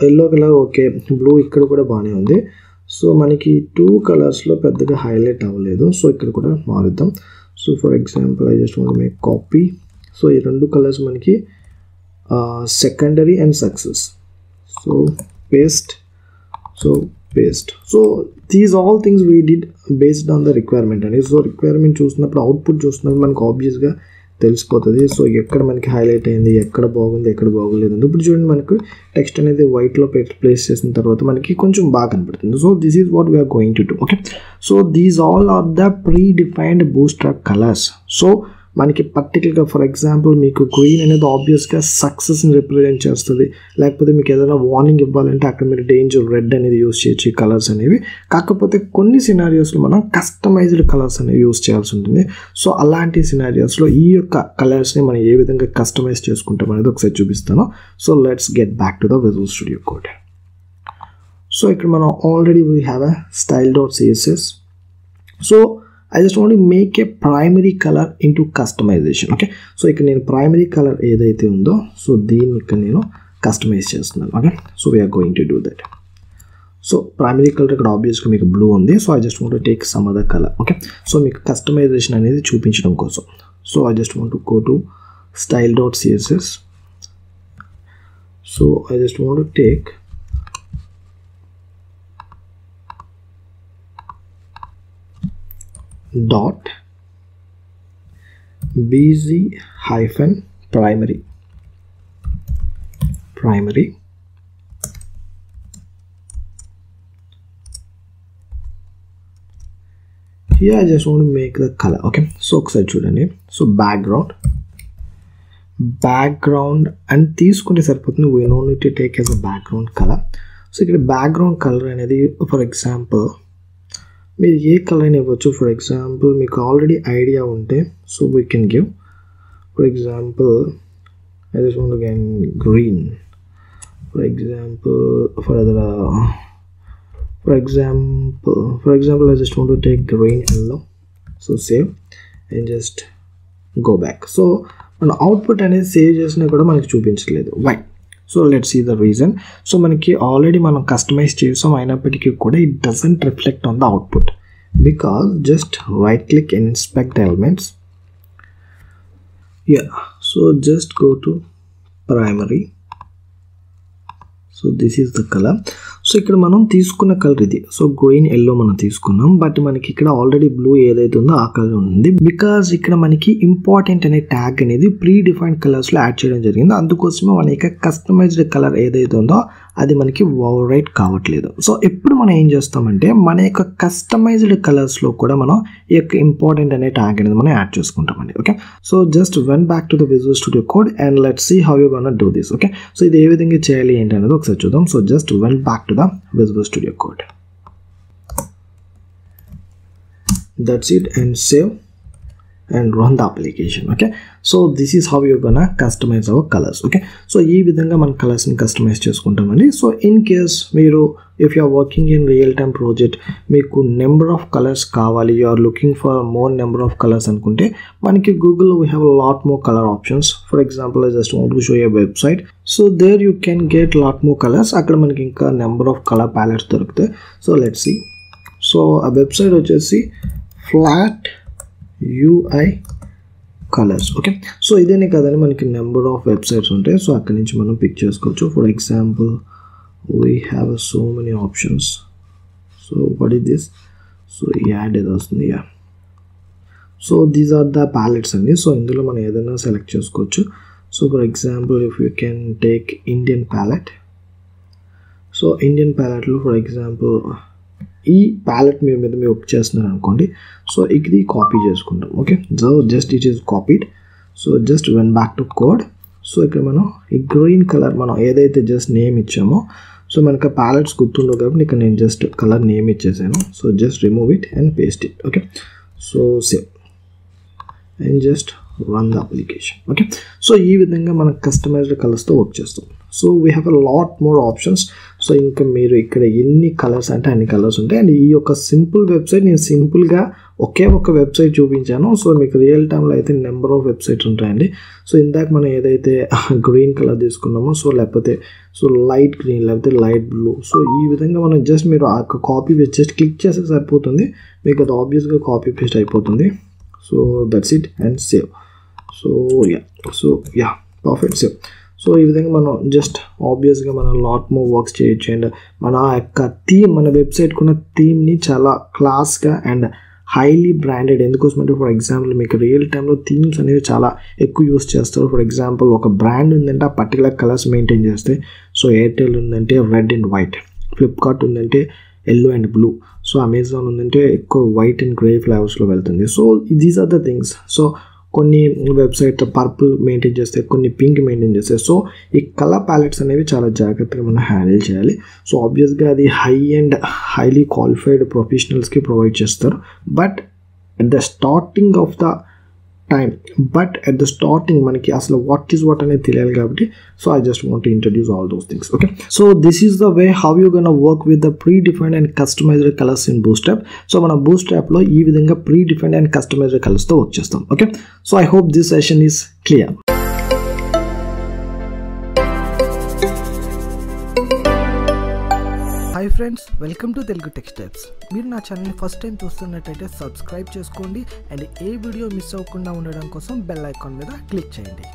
ఎల్లో కలర్ ఓకే, బ్లూ ఇక్కడ కూడా బాగానే ఉంది. సో మనకి 2 కలర్స్లో పెద్దగా హైలైట్ అవ్వలేదు, సో ఇక్కడ కూడా మారుద్దాం. So for example I just want make copy. So ఈ 2 కలర్స్ మనకి secondary and success. So paste, so paste. So these all things we did based on the requirement and so requirement చూసినప్పుడు output చూసినప్పుడు మనకు ఆబ్వియస్గా తెలిసిపోతుంది. So ఎక్కడ మనకి highlight అయింది, ఎక్కడ బాగుంది, ఎక్కడ బాగోలేదు. ఇప్పుడు చూడండి మనకు టెక్స్ట్ అనేది వైట్లో ప్లేస్ చేసిన తర్వాత మనకి కొంచెం బాగా కనపడుతుంది. So this is what we are going to do. Okay, so these all are the predefined Bootstrap colours. So మనకి పర్టికులర్గా ఫర్ ఎగ్జాంపుల్ మీకు గ్రీన్ అనేది ఆబ్వియస్గా సక్సెస్ని రిప్రజెంట్ చేస్తుంది. లేకపోతే మీకు ఏదైనా వార్నింగ్ ఇవ్వాలంటే అక్కడ మీరు డేంజర్ రెడ్ అనేది యూస్ చేయొచ్చు ఈ కలర్స్ అనేవి. కాకపోతే కొన్ని సినారియోస్లో మనం కస్టమైజ్డ్ కలర్స్ అనేవి యూస్ చేయాల్సి ఉంటుంది. సో అలాంటి సినారియోస్లో ఈ యొక్క కలర్స్ని మనం ఏ విధంగా కస్టమైజ్ చేసుకుంటాం అనేది ఒకసారి చూపిస్తాను. So let's get back to the visual studio code. So ఇక్కడ మనం already we have a style.css. So I just want to make a primary color into customization. Okay, so ఇక్కడ నేను primary color ఏదైతే ఉందో సో దీన్ని ఇక్కడ నేను customize చేస్తున్నాను. Okay, so we are going to do that. So primary colour ఇక్కడ ఆబ్వియస్గా మీకు బ్లూ ఉంది. So I just want to take some other colour. Okay, so మీకు కస్టమైజేషన్ అనేది చూపించడం కోసం so I just want to go to style.css. So I just want to take dot bz hyphen primary. Here I just want to make the color. Okay, so ఒకసారి చూడండి. So background అని తీసుకుంటే సరిపోతుంది. we don't need to take as a background color. So ఇక్కడ background colour అనేది for example మీరు ఏ colour అయినా ఇవ్వచ్చు. ఫర్ ఎగ్జాంపుల్ మీకు ఆల్రెడీ ఐడియా ఉంటే so we can give for example I just want to get green. For example I just want to take green yellow. So save and just go back. So మన output అనేది save చేసినా కూడా మనకి చూపించలేదు. Why? So let's see the reason. So మనకి already మనం customize చేసాం అయినప్పటికీ కూడా it doesn't reflect on the output because just right click and inspect the elements. So just go to primary. So this is the colour. So ఇక్కడ మనం తీసుకున్న colour ఇది. So green yellow మనం తీసుకున్నాం, బట్ మనకి ఇక్కడ ఆల్రెడీ బ్లూ ఏదైతే ఉందో ఆ కలర్ ఉంది. బికాజ్ ఇక్కడ మనకి ఇంపార్టెంట్ అనే ట్యాగ్ అనేది ప్రీ డిఫైన్డ్ కలర్స్లో యాడ్ చేయడం జరిగింది. అందుకోసమే మన యొక్క కస్టమైజ్డ్ కలర్ ఏదైతే ఉందో అది మనకి ఓవర్ రైట్ కావట్లేదు. సో ఎప్పుడు మనం ఏం చేస్తామంటే మన యొక్క కస్టమైజ్డ్ కలర్స్లో కూడా మనం ఈ యొక్క ఇంపార్టెంట్ అనే ట్యాగ్ అనేది మనం యాడ్ చేసుకుంటామండి. Okay, so just went back to the visual studio code and let's see how you gonna do this. Okay, so ఇది ఏ విధంగా చేయాలి ఏంటి అనేది ఒకసారి చూద్దాం. So just went back to the Visual Studio Code. That's it, and save and run the application. Okay, so this is how you're gonna customize our colors. Okay, so ee vidhanga man colors ni customize cheskuntamandi. So in case meeru if you are working in real time project meeku number of colors kavali, you are looking for more number of colors anukunte maniki Google we have a lot more color options. For example, I just want to show you a website. So there you can get lot more colors. akkada maniki inka number of color palettes doruktayi. So let's see. So a website vachesi flat UI colours. Okay, so ఇదేనే కదండి మనకి number of websites ఉంటాయి. So అక్కడి నుంచి మనం pick చేసుకోవచ్చు. For example we have so many options. So what is this? So ad ఏదో వస్తుంది. So these are the palettes అండి. సో ఇందులో మనం ఏదైనా సెలెక్ట్ చేసుకోవచ్చు. So for example if you can take Indian palette. So Indian ప్యాలెట్లో for example ఈ palette మీ మీద మీరు వర్క్ చేస్తున్నారు అనుకోండి. సో ఇది కాపీ చేసుకుంటాం. Okay, so just it is copied. So just went back to code. So ఇక్కడ మనం ఈ గ్రీన్ కలర్ మనం ఏదైతే జస్ట్ నేమ్ ఇచ్చామో సో మనకు ప్యాలెట్స్ గుర్తుండవు కాబట్టి ఇక్కడ నేను జస్ట్ కలర్ నేమ్ ఇచ్చేసాను. So just remove it and paste it. Okay, so save and just run the application. Okay, so ఈ విధంగా మనం కస్టమైజ్డ్ కలర్స్తో వర్క్ చేస్తాం. So we have a lot more options. So ఇంకా మీరు ఇక్కడ ఎన్ని కలర్స్ అంటే అన్ని కలర్స్ ఉంటాయి. అండ్ ఈ యొక్క సింపుల్ వెబ్సైట్ నేను సింపుల్గా ఒకే ఒక వెబ్సైట్ చూపించాను. సో మీకు రియల్ టైంలో అయితే నెంబర్ ఆఫ్ వెబ్సైట్స్ ఉంటాయండి. సో ఇందాక మనం ఏదైతే గ్రీన్ కలర్ తీసుకున్నామో సో లేకపోతే సో లైట్ గ్రీన్ లేకపోతే లైట్ బ్లూ. సో ఈ విధంగా మనం జస్ట్ మీరు ఆ కాపీ జస్ట్ క్లిక్ చేస్తే సరిపోతుంది. మీకు అది ఆబ్వియస్గా కాపీ పేస్ట్ అయిపోతుంది. So that's it and save. So yeah perfect save. So ఈ విధంగా మనం జస్ట్ ఆబ్వియస్గా మనం లాట్ మోర్ వర్క్స్ చేయొచ్చు అండ్ మన యొక్క థీమ్ మన వెబ్సైట్కి ఉన్న థీమ్ని చాలా క్లాస్గా అండ్ హైలీ బ్రాండెడ్ ఎందుకోసం అంటే ఫర్ ఎగ్జాంపుల్ మీకు రియల్ టైంలో థీమ్స్ అనేవి చాలా ఎక్కువ యూస్ చేస్తారు. ఫర్ ఎగ్జాంపుల్ ఒక బ్రాండ్ ఉందంటే ఆ పర్టికులర్ కలర్స్ మెయింటైన్ చేస్తే సో ఎయిర్టెల్ ఉందంటే రెడ్ అండ్ వైట్, ఫ్లిప్కార్ట్ ఉందంటే yellow and blue, so Amazon ఉందంటే ఎక్కువ వైట్ అండ్ గ్రే ఫ్లేవర్స్లో వెళ్తుంది. So these are the things. So కొన్ని వెబ్సైట్ పర్పుల్ మెయింటైన్ చేస్తే కొన్ని పింక్ మెయింటైన్ చేస్తే సో ఈ కలర్ ప్యాలెట్స్ అనేవి చాలా జాగ్రత్తగా మనం హ్యాండిల్ చేయాలి. సో ఆబ్వియస్గా అది హై అండ్ హైలీ క్వాలిఫైడ్ ప్రొఫెషనల్స్కి ప్రొవైడ్ చేస్తారు. But at the starting of the time మనకి అసలు వాట్ ఈస్ వాట్ అనేది తెలియాలి కాబట్టి so I just want to introduce all those things. Okay, so this is the way how you gonna work with the predefined and customised colours in Bootstrap. So మన బూస్ట్రాప్లో ఈ విధంగా predefined and customised కలర్స్తో work చేస్తాం. Okay, so I hope this session is clear. Hi friends, welcome to Telugu tech steps. మీరు నా ఛానల్ని first time చూస్తున్నట్టయితే సబ్స్క్రైబ్ చేసుకోండి అండ్ ఏ వీడియో మిస్ అవ్వకుండా ఉండడం కోసం బెల్ ఐకాన్ మీద క్లిక్ చేయండి.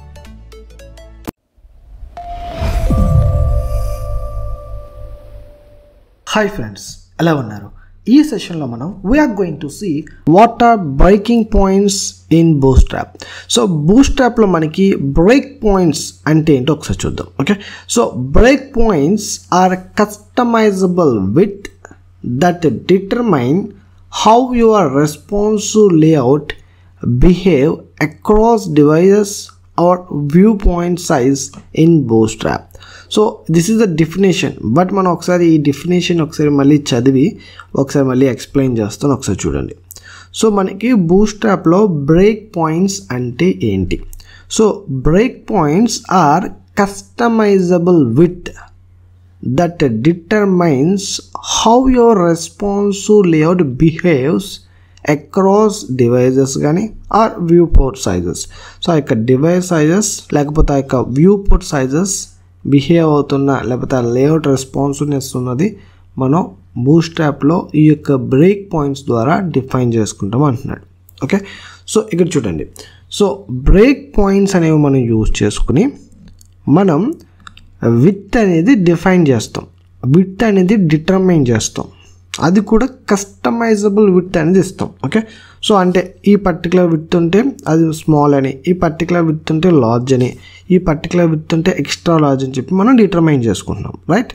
హాయ్ ఫ్రెండ్స్, ఎలా ఉన్నారు? ఈ సెషన్లో మనం we are going to see what are breaking points in Bootstrap. So బూస్ట్రాప్లో మనకి బ్రేక్ పాయింట్స్ అంటే ఏంటో ఒకసారి చూద్దాం. Okay, so break points are customisable with that determine how your responsive layout behave across devices or view point size in Bootstrap. So this is the definition. But మనం ఒకసారి ఈ definition ఒకసారి మళ్ళీ చదివి ఒకసారి మళ్ళీ ఎక్స్ప్లెయిన్ చేస్తాను, ఒకసారి చూడండి. సో మనకి బూస్ట్రాప్లో బ్రేక్ పాయింట్స్ అంటే ఏంటి? So break points are customisable with that determines how your responsive layout behaves across devices కానీ or viewport sizes. So ఆ యొక్క డివైస్ సైజెస్ లేకపోతే ఆ యొక్క వ్యూ పోర్ట్ సైజెస్ బిహేవ్ అవుతున్న లేకపోతే ఆ లేఅవుట్ రెస్పాన్సివ్నెస్ ఉన్నది మనం బూస్ట్రాప్లో ఈ యొక్క బ్రేక్ పాయింట్స్ ద్వారా డిఫైన్ చేసుకుంటాం అంటున్నాడు. ఓకే, సో ఇక్కడ చూడండి. సో బ్రేక్ పాయింట్స్ అనేవి మనం యూజ్ చేసుకుని మనం విత్ అనేది డిఫైన్ చేస్తాం, విత్ అనేది డిటర్మైన్ చేస్తాం, అది కూడా కస్టమైజబుల్ విత్ అనేది ఇస్తాం. ఓకే, సో అంటే ఈ పర్టికులర్ విత్ ఉంటే అది స్మాల్ అని, ఈ పర్టికులర్ విత్ ఉంటే లార్జ్ అని, ఈ పర్టికులర్ విత్ ఉంటే ఎక్స్ట్రా లార్జ్ అని చెప్పి మనం డిటర్మైన్ చేసుకుంటున్నాం, రైట్?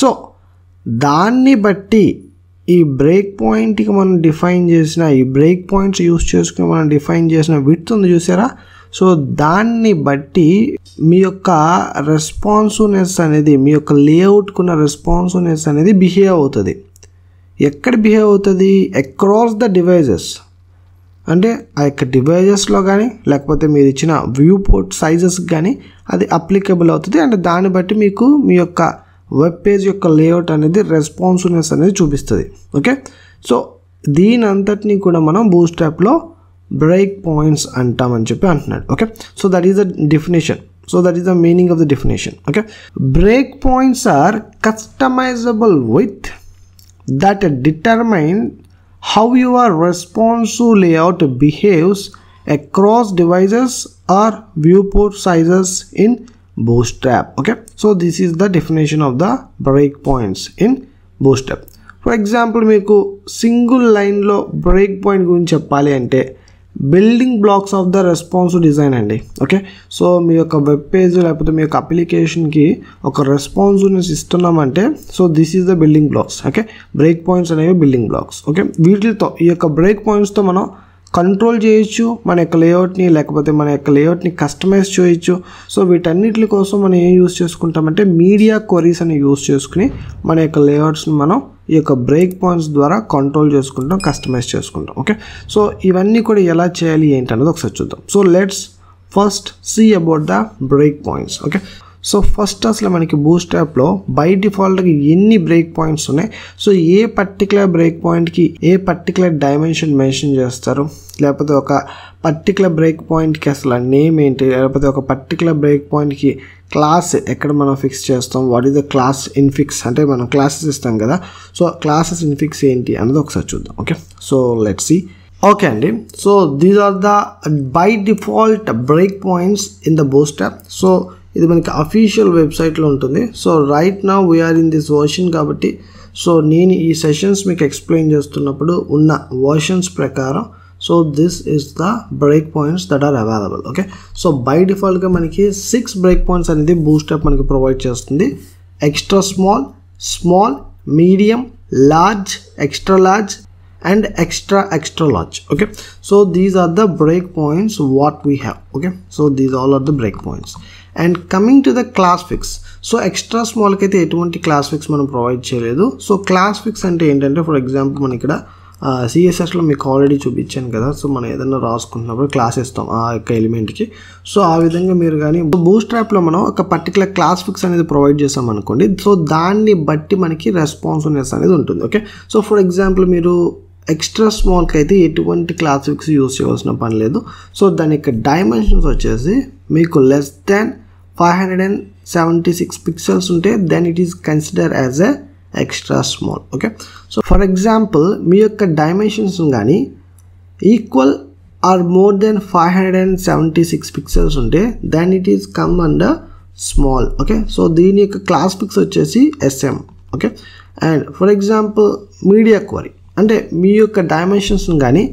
సో దాన్ని బట్టి ఈ బ్రేక్ పాయింట్కి మనం డిఫైన్ చేసిన ఈ బ్రేక్ పాయింట్స్ యూస్ చేసుకుని మనం డిఫైన్ చేసిన విత్ ఉంది చూసారా? సో దాన్ని బట్టి మీ యొక్క రెస్పాన్సివ్నెస్ అనేది మీ యొక్క లేఅవుట్కున్న రెస్పాన్సివ్నెస్ అనేది బిహేవ్ అవుతుంది. ఎక్కడ బిహేవ్ అవుతుంది? అక్రాస్ ద డివైజెస్, అంటే ఆ యొక్క డివైజెస్లో కానీ లేకపోతే మీరు ఇచ్చిన వ్యూ పోర్ట్ సైజెస్కి కానీ అది అప్లికబుల్ అవుతుంది. అండ్ దాన్ని బట్టి మీకు మీ యొక్క వెబ్ పేజ్ యొక్క లేఅవుట్ అనేది రెస్పాన్సివ్నెస్ అనేది చూపిస్తుంది. ఓకే, సో దీని అంతటినీ కూడా మనం బూస్ట్రాప్లో బ్రేక్ పాయింట్స్ అంటామని చెప్పి అంటున్నాడు. Okay, so that is the definition. So that is the meaning of the definition. Okay, break points are customisable with that determine how your responsive layout behaves across devices or viewport sizes in Bootstrap. Okay, so this is the definition of the breakpoints in Bootstrap. For example, మీకు single లైన్లో break point గురించి చెప్పాలి అంటే building blocks of the responsive design అండి. Okay, so మీ యొక్క web page లేకపోతే మీ యొక్క అప్లికేషన్కి ఒక రెస్పాన్సివ్నెస్ ఇస్తున్నామంటే so this is the building blocks. Okay, break points అనేవి బిల్డింగ్ బ్లాక్స్. ఓకే, వీటితో ఈ యొక్క బ్రేక్ పాయింట్స్తో మనం కంట్రోల్ చేయొచ్చు మన యొక్క లేఅవుట్ని, లేకపోతే మన యొక్క లేఅవుట్ని కస్టమైజ్ చేయొచ్చు. సో వీటన్నిటి కోసం మనం ఏం యూస్ చేసుకుంటామంటే మీడియా క్వరీస్ అని యూస్ చేసుకుని మన యొక్క లేఅవుట్స్ని మనం ఈ యొక్క బ్రేక్ పాయింట్స్ ద్వారా కంట్రోల్ చేసుకుంటాం, కస్టమైజ్ చేసుకుంటాం. ఓకే, సో ఇవన్నీ కూడా ఎలా చేయాలి ఏంటి అన్నది ఒకసారి చూద్దాం. So let's first see about the break points. Okay, so first అసలు మనకి బూస్ట్రాప్లో బై డిఫాల్ట్గా ఎన్ని బ్రేక్ పాయింట్స్ ఉన్నాయి, సో ఏ పర్టికులర్ బ్రేక్ పాయింట్కి ఏ పర్టికులర్ డైమెన్షన్ మెన్షన్ చేస్తారు, లేకపోతే ఒక పర్టికులర్ బ్రేక్ పాయింట్కి అసలు నేమ్ ఏంటి, లేకపోతే ఒక పర్టికులర్ బ్రేక్ పాయింట్కి క్లాస్ ఎక్కడ మనం ఫిక్స్ చేస్తాం, what is the class infix, అంటే మనం క్లాసెస్ ఇస్తాం కదా, సో క్లాసెస్ ఇన్ఫిక్స్ ఏంటి అన్నది ఒకసారి చూద్దాం. Okay, so let's see. Okay అండి, so these are the by default break points in the Bootstrap. So ఇది మనకి అఫీషియల్ వెబ్సైట్లో ఉంటుంది. So right now we're in this version కాబట్టి సో నేను ఈ సెషన్స్ మీకు ఎక్స్ప్లెయిన్ చేస్తున్నప్పుడు ఉన్న వర్షన్స్ ప్రకారం so this is the break points that are available. Okay, so by డిఫాల్ట్గా మనకి 6 బ్రేక్ పాయింట్స్ అనేది బూస్ట్అప్ మనకి ప్రొవైడ్ చేస్తుంది. Extra small, small, medium, large, extra large and extra large. Okay, so these are the break points what we have. Okay, so these all are the break points. And coming to the class fix, so extra small ki aithe etuvanti class fix manam provide cheyaledu. So class fix ante entante for example man ikkada CSS లో మీకు already చూపించాను కదా. So మనం ఏదైనా రాసుకుంటున్నప్పుడు class ఇస్తాం ఆ యొక్క ఎలిమెంట్కి. So ఆ విధంగా మీరు కానీ బూస్ట్రాప్లో మనం ఒక పర్టికులర్ క్లాస్ ఫిక్స్ అనేది ప్రొవైడ్ చేసాం అనుకోండి. సో దాన్ని బట్టి మనకి రెస్పాన్సివ్నెస్ అనేది ఉంటుంది. ఓకే, సో ఫర్ ఎగ్జాంపుల్ మీరు ఎక్స్ట్రా స్మాల్కి అయితే ఎటువంటి క్లాస్ ఫిక్స్ యూజ్ చేయాల్సిన పని లేదు. సో దాని యొక్క డైమెన్షన్స్ వచ్చేసి మీకు లెస్ దాన్ 576 పిక్సెల్స్ ఉంటే then it is consider as a extra small. Okay, so for example మీ యొక్క డైమెన్షన్స్ కానీ equal or more than 576 pixels ఉంటే then it is come under small. Okay, so దీని యొక్క క్లాస్ ఫిక్స్ వచ్చేసి SM. Okay, and for example media query అంటే మీ యొక్క డైమెన్షన్స్ కానీ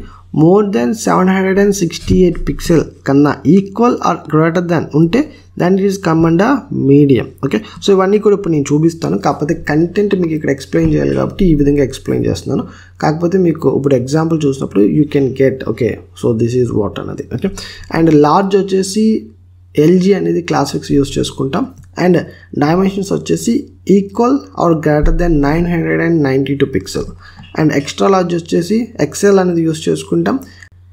మోర్ దెన్ 768 పిక్సెల్ కన్నా ఈక్వల్ ఆర్ గ్రేటర్ దాన్ ఉంటే then it is come under medium. Okay, so ఇవన్నీ కూడా ఇప్పుడు నేను చూపిస్తాను. కాకపోతే కంటెంట్ మీకు ఇక్కడ ఎక్స్ప్లెయిన్ చేయాలి కాబట్టి ఈ విధంగా ఎక్స్ప్లెయిన్ చేస్తున్నాను. కాకపోతే మీకు ఇప్పుడు ఎగ్జాంపుల్ చూసినప్పుడు you can get okay so this is what అన్నది. ఓకే, అండ్ లార్జ్ వచ్చేసి LG అనేది క్లాస్ ఫిక్స్ యూజ్ చేసుకుంటాం. అండ్ డైమెన్షన్స్ వచ్చేసి equal or greater than 992 pixel. And extra large వచ్చేసి XL అనేది యూజ్ చేసుకుంటాం.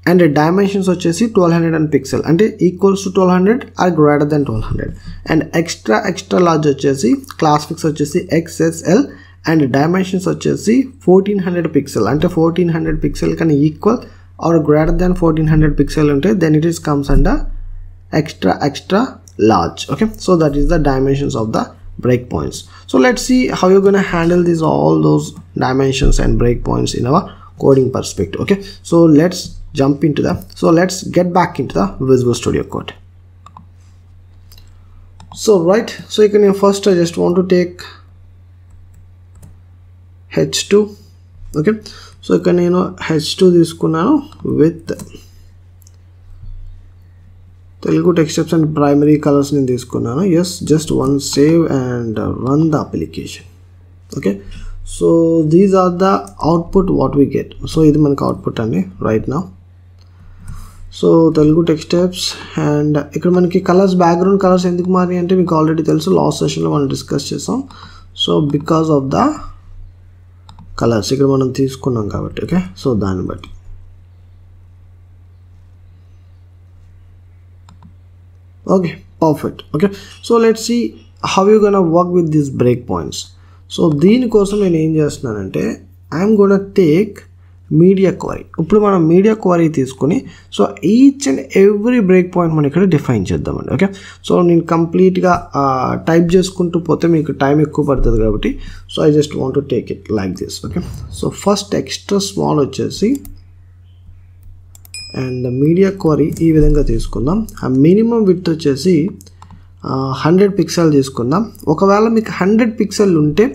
అండ్ డైమెన్షన్స్ వచ్చేసి 1200 పిక్సెల్ అంటే equals to 1200 or greater than 1200. And extra large వచ్చేసి క్లాస్ ఫిక్స్ వచ్చేసి XSL అండ్ డైమెన్షన్స్ వచ్చేసి 1400 పిక్సెల్ అంటే 1400 పిక్సెల్ కన్నా equal or greater than 1400 pixel ఉంటే then it is comes under extra large. Okay, so that is the dimensions of the breakpoints. So let's see how you're going to handle these all those dimensions and breakpoints in our coding perspective. Okay, so let's jump into the let's get back into the Visual Studio Code. So right, so you can first I just want to take H2. Okay, so you can H2 తీసుకున్నాను with Telugu text types and primary colors నేను తీసుకున్నాను. yes, just one save and run the application. okay, so these are the output what we get. so ఇది మనకు output అండి right now. So Telugu text types and ఇక్కడ మనకి colours background colours ఎందుకు మారి అంటే మీకు ఆల్రెడీ తెలుసు, లాస్ట్ సెషన్లో మనం డిస్కస్ చేసాం. So because of the colours ఇక్కడ మనం తీసుకున్నాం కాబట్టి. ఓకే, సో దాన్ని బట్టి okay, perfect. okay, so let's see how you're gonna work with these breakpoints. so దీని కోసం నేను ఏం చేస్తున్నానంటే I'm gonna take media query. ఇప్పుడు మనం మీడియా క్వరీ తీసుకుని so each and every break point మనం ఇక్కడ డిఫైన్ చేద్దామండి. ఓకే, సో నేను కంప్లీట్గా టైప్ చేసుకుంటూ పోతే మీకు టైం ఎక్కువ పడుతుంది కాబట్టి so I just want to take it like this. Okay, so first extra small వచ్చేసి అండ్ మీడియా క్వరీ ఈ విధంగా తీసుకుందాం. ఆ మినిమం విడ్త్ వచ్చేసి 100 పిక్సెల్ తీసుకుందాం. ఒకవేళ మీకు 100 పిక్సెల్ ఉంటే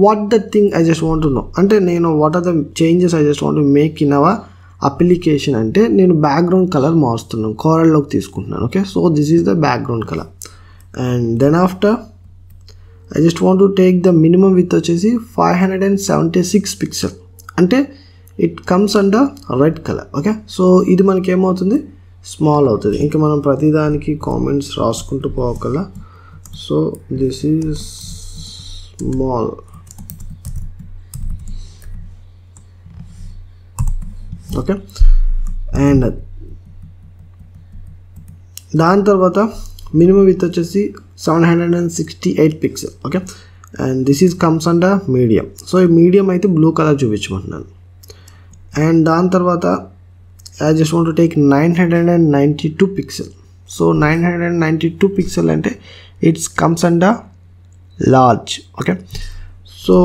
what the thing I just want to know అంటే నేను what are the changes I just want to make in our application అంటే నేను బ్యాక్గ్రౌండ్ కలర్ మారుస్తున్నాను, కోరల్లోకి తీసుకుంటున్నాను. Okay, so this is the background colour. And then after I just want to take the minimum width వచ్చేసి 576 pixel అంటే it comes under red colour. Okay, so ఇది మనకి ఏమవుతుంది స్మాల్ అవుతుంది. ఇంకా మనం ప్రతిదానికి కామెంట్స్ రాసుకుంటూ పోగల. So this is small. Okay, and దాని తర్వాత మినిమం విత్ వచ్చేసి 768 pixel. Okay, and this is comes under medium. So ఈ మీడియం అయితే బ్లూ కలర్ చూపించమంటున్నాను. అండ్ దాని తర్వాత I just want to take 992 pixel. So 992 pixel అంటే it's comes under large. Okay, so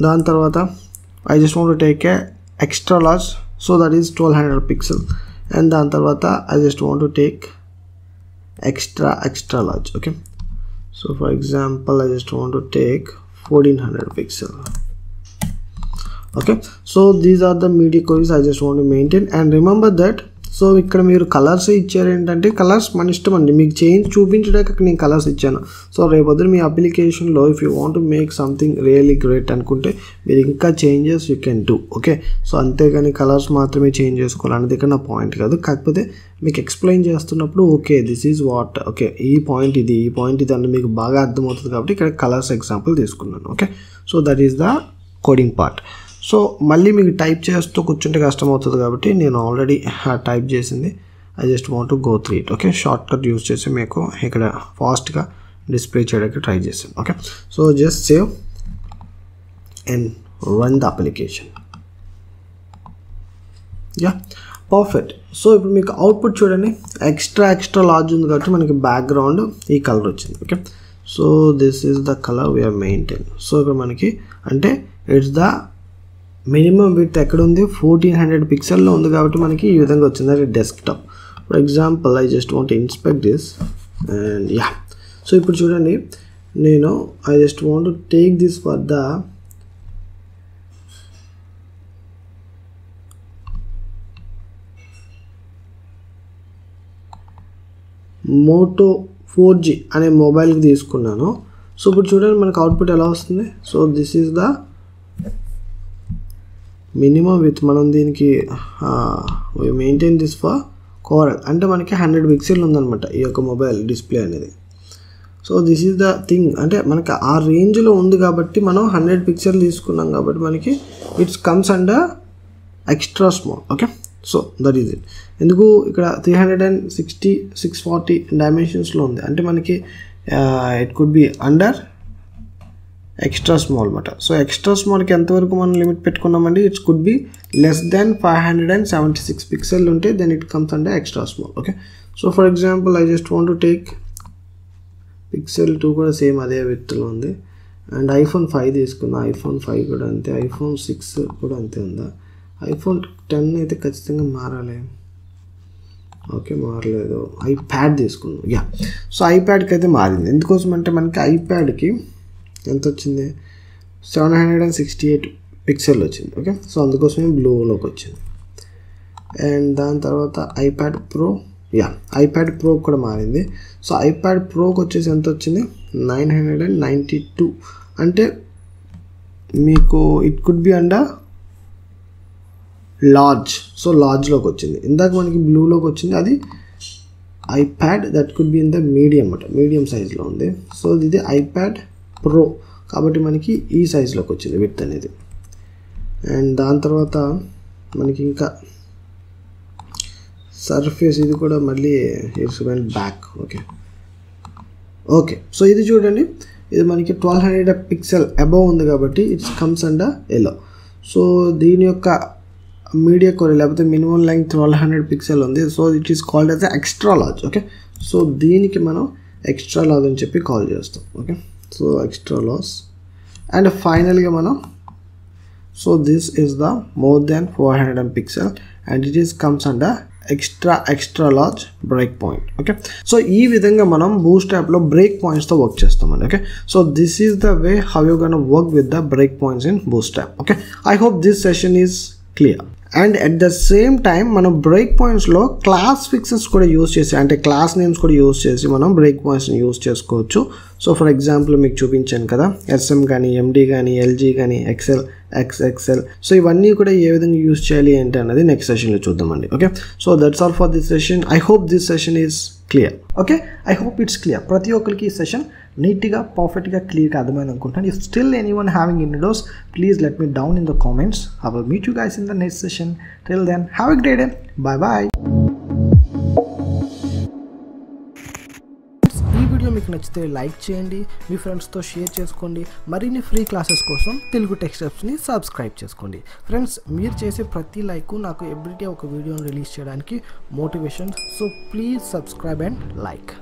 దాని తర్వాత I just want to take a extra large. So that is 1200 pixel. And దాని తర్వాత I just want to take extra large. Okay, so for example I just want to take 1400 pixel. Okay, so these are the media queries I just want to maintain. And remember that, so ఇక్కడ మీరు colours ఇచ్చారు ఏంటంటే colours మన ఇష్టం అండి, మీకు change చూపించడానికి నేను కలర్స్ ఇచ్చాను. సో రేపొద్దున మీ అప్లికేషన్లో if you want to make something really great అనుకుంటే మీరు ఇంకా changes you can do. Okay, so అంతేగాని కలర్స్ మాత్రమే చేంజ్ చేసుకోవాలనేది ఇక్కడ నా పాయింట్ కాదు. కాకపోతే మీకు ఎక్స్ప్లెయిన్ చేస్తున్నప్పుడు okay this is what, okay ఈ పాయింట్ ఇది అని మీకు బాగా అర్థమవుతుంది కాబట్టి ఇక్కడ కలర్స్ ఎగ్జాంపుల్ తీసుకున్నాను. Okay, so that is the coding part. So మళ్ళీ మీకు టైప్ చేస్తూ కూర్చుంటే కష్టం అవుతుంది కాబట్టి నేను ఆల్రెడీ టైప్ చేసింది I just want to go through it. Okay, short cut use చేసి మీకు ఇక్కడ ఫాస్ట్గా డిస్ప్లే చేయడానికి ట్రై చేశాను. Okay, so just save and run the application. Yeah perfect. So ఇప్పుడు మీకు అవుట్పుట్ చూడండి, ఎక్స్ట్రా లార్జ్ ఉంది కాబట్టి మనకి బ్యాక్గ్రౌండ్ ఈ కలర్ వచ్చింది. Okay, so this is the colour we are maintain. So ఇక్కడ మనకి అంటే ఇట్స్ ద మినిమం విడ్త్ ఎక్కడ ఉంది 1400 పిక్సెల్లో ఉంది కాబట్టి మనకి ఈ విధంగా వచ్చింది, అది desktop. For example I just want inspect this and yeah. So ఇప్పుడు చూడండి నేను I just want to take this for the Moto 4G అనే మొబైల్కి తీసుకున్నాను. సో ఇప్పుడు చూడండి మనకు అవుట్పుట్ ఎలా వస్తుంది. So this is the minimum with, మనం దీనికి మెయింటైన్ దిస్ ఫర్ కోరల్ అంటే మనకి 100 పిక్సెల్ ఉందన్నమాట ఈ యొక్క మొబైల్ డిస్ప్లే అనేది. So this is the thing, అంటే మనకి ఆ రేంజ్లో ఉంది కాబట్టి మనం 100 పిక్సెల్ తీసుకున్నాం కాబట్టి మనకి it's comes under extra small. Okay, so that is it. ఎందుకు ఇక్కడ 360 640 డైమెన్షన్స్లో ఉంది అంటే మనకి it could be under extra small అనమాట. సో ఎక్స్ట్రా స్మాల్కి ఎంతవరకు మనం లిమిట్ పెట్టుకున్నామండి, it's could be less than 576 pixel ఉంటే then it comes under extra small. Okay, so for example I just want to take pixel 2 కూడా same అదే విత్లో ఉంది. And iPhone 5 తీసుకున్నా, iPhone 5 కూడా అంతే, iPhone 6 కూడా అంతే ఉందా, iPhone 10 అయితే ఖచ్చితంగా మారాలి. ఓకే మారలేదు, ఐప్యాడ్ తీసుకున్నాం. యా, సో ఐప్యాడ్కి అయితే మారింది. ఎందుకోసం అంటే మనకి ఐప్యాడ్కి ఎంత వచ్చింది 768 పిక్సెల్ వచ్చింది. ఓకే, సో అందుకోసమే బ్లూలోకి వచ్చింది. అండ్ దాని తర్వాత iPad pro, yeah iPad pro కూడా మారింది. సో ఐప్యాడ్ ప్రోకి వచ్చేసి ఎంత వచ్చింది 992 అంటే మీకు it could be under large. So లార్జ్లోకి వచ్చింది. ఇందాక మనకి బ్లూలోకి వచ్చింది అది iPad that could be in the medium అన్నమాట, మీడియం సైజ్లో ఉంది. సో ఇది ఐప్యాడ్ ప్రో కాబట్టి మనకి ఈ సైజ్లోకి వచ్చింది విడ్త్ అనేది. అండ్ దాని తర్వాత మనకి ఇంకా సర్ఫేస్ ఇది కూడా మళ్ళీ it's went back. Okay, so ఇది చూడండి, ఇది మనకి 1200 పిక్సెల్ అబవ్ ఉంది కాబట్టి it's comes under yellow. So దీని యొక్క మీడియా కోర్ లేకపోతే మినిమం లెంగ్త్ 1200 పిక్సెల్ ఉంది. So it is called as extra large. Okay, so దీనికి మనం ఎక్స్ట్రా లార్జ్ అని చెప్పి కాల్ చేస్తాం. Okay, so extra large. And ఫైనల్గా మనం so this is the more than 400 pixel and it is comes under extra large break point. Okay, so ఈ విధంగా మనం బూస్ట్ యాప్లో బ్రేక్ పాయింట్స్తో వర్క్ చేస్తామండి. Okay, so this is the way how you gonna work with the break points in Boost app. Okay, I hope this session is clear. And at the same time మనం break పాయింట్స్లో class fixes కూడా use చేసి అంటే class names కూడా use చేసి మనం break పాయింట్స్ని use చేసుకోవచ్చు. So for example మీకు చూపించాను కదా, SM కానీ MD కానీ LG కానీ XL XXL. సో ఇవన్నీ కూడా ఏ విధంగా యూస్ చేయాలి ఏంటి అన్నది నెక్స్ట్ సెషన్లో చూద్దామండి. Okay, so that's all for this session. I hope this session is clear. Okay, I hope it's clear. ప్రతి ఒక్కరికి ఈ సెషన్ నీట్గా పర్ఫెక్ట్గా క్లియర్గా అర్థమైంది అనుకుంటాను. If still anyone having any doubts please let me down in the comments. I will meet you guys in the next session. Till then have a great day. Bye bye. ఈ video మీకు నచ్చితే like చేయండి, మీ ఫ్రెండ్స్తో share చేసుకోండి. మరిన్ని free classes కోసం Telugu tech స్టెప్స్ని subscribe చేసుకోండి. Friends, మీరు చేసే ప్రతి లైక్ నాకు ఎవ్రీడే ఒక వీడియోని రిలీజ్ చేయడానికి motivation. So please subscribe and like.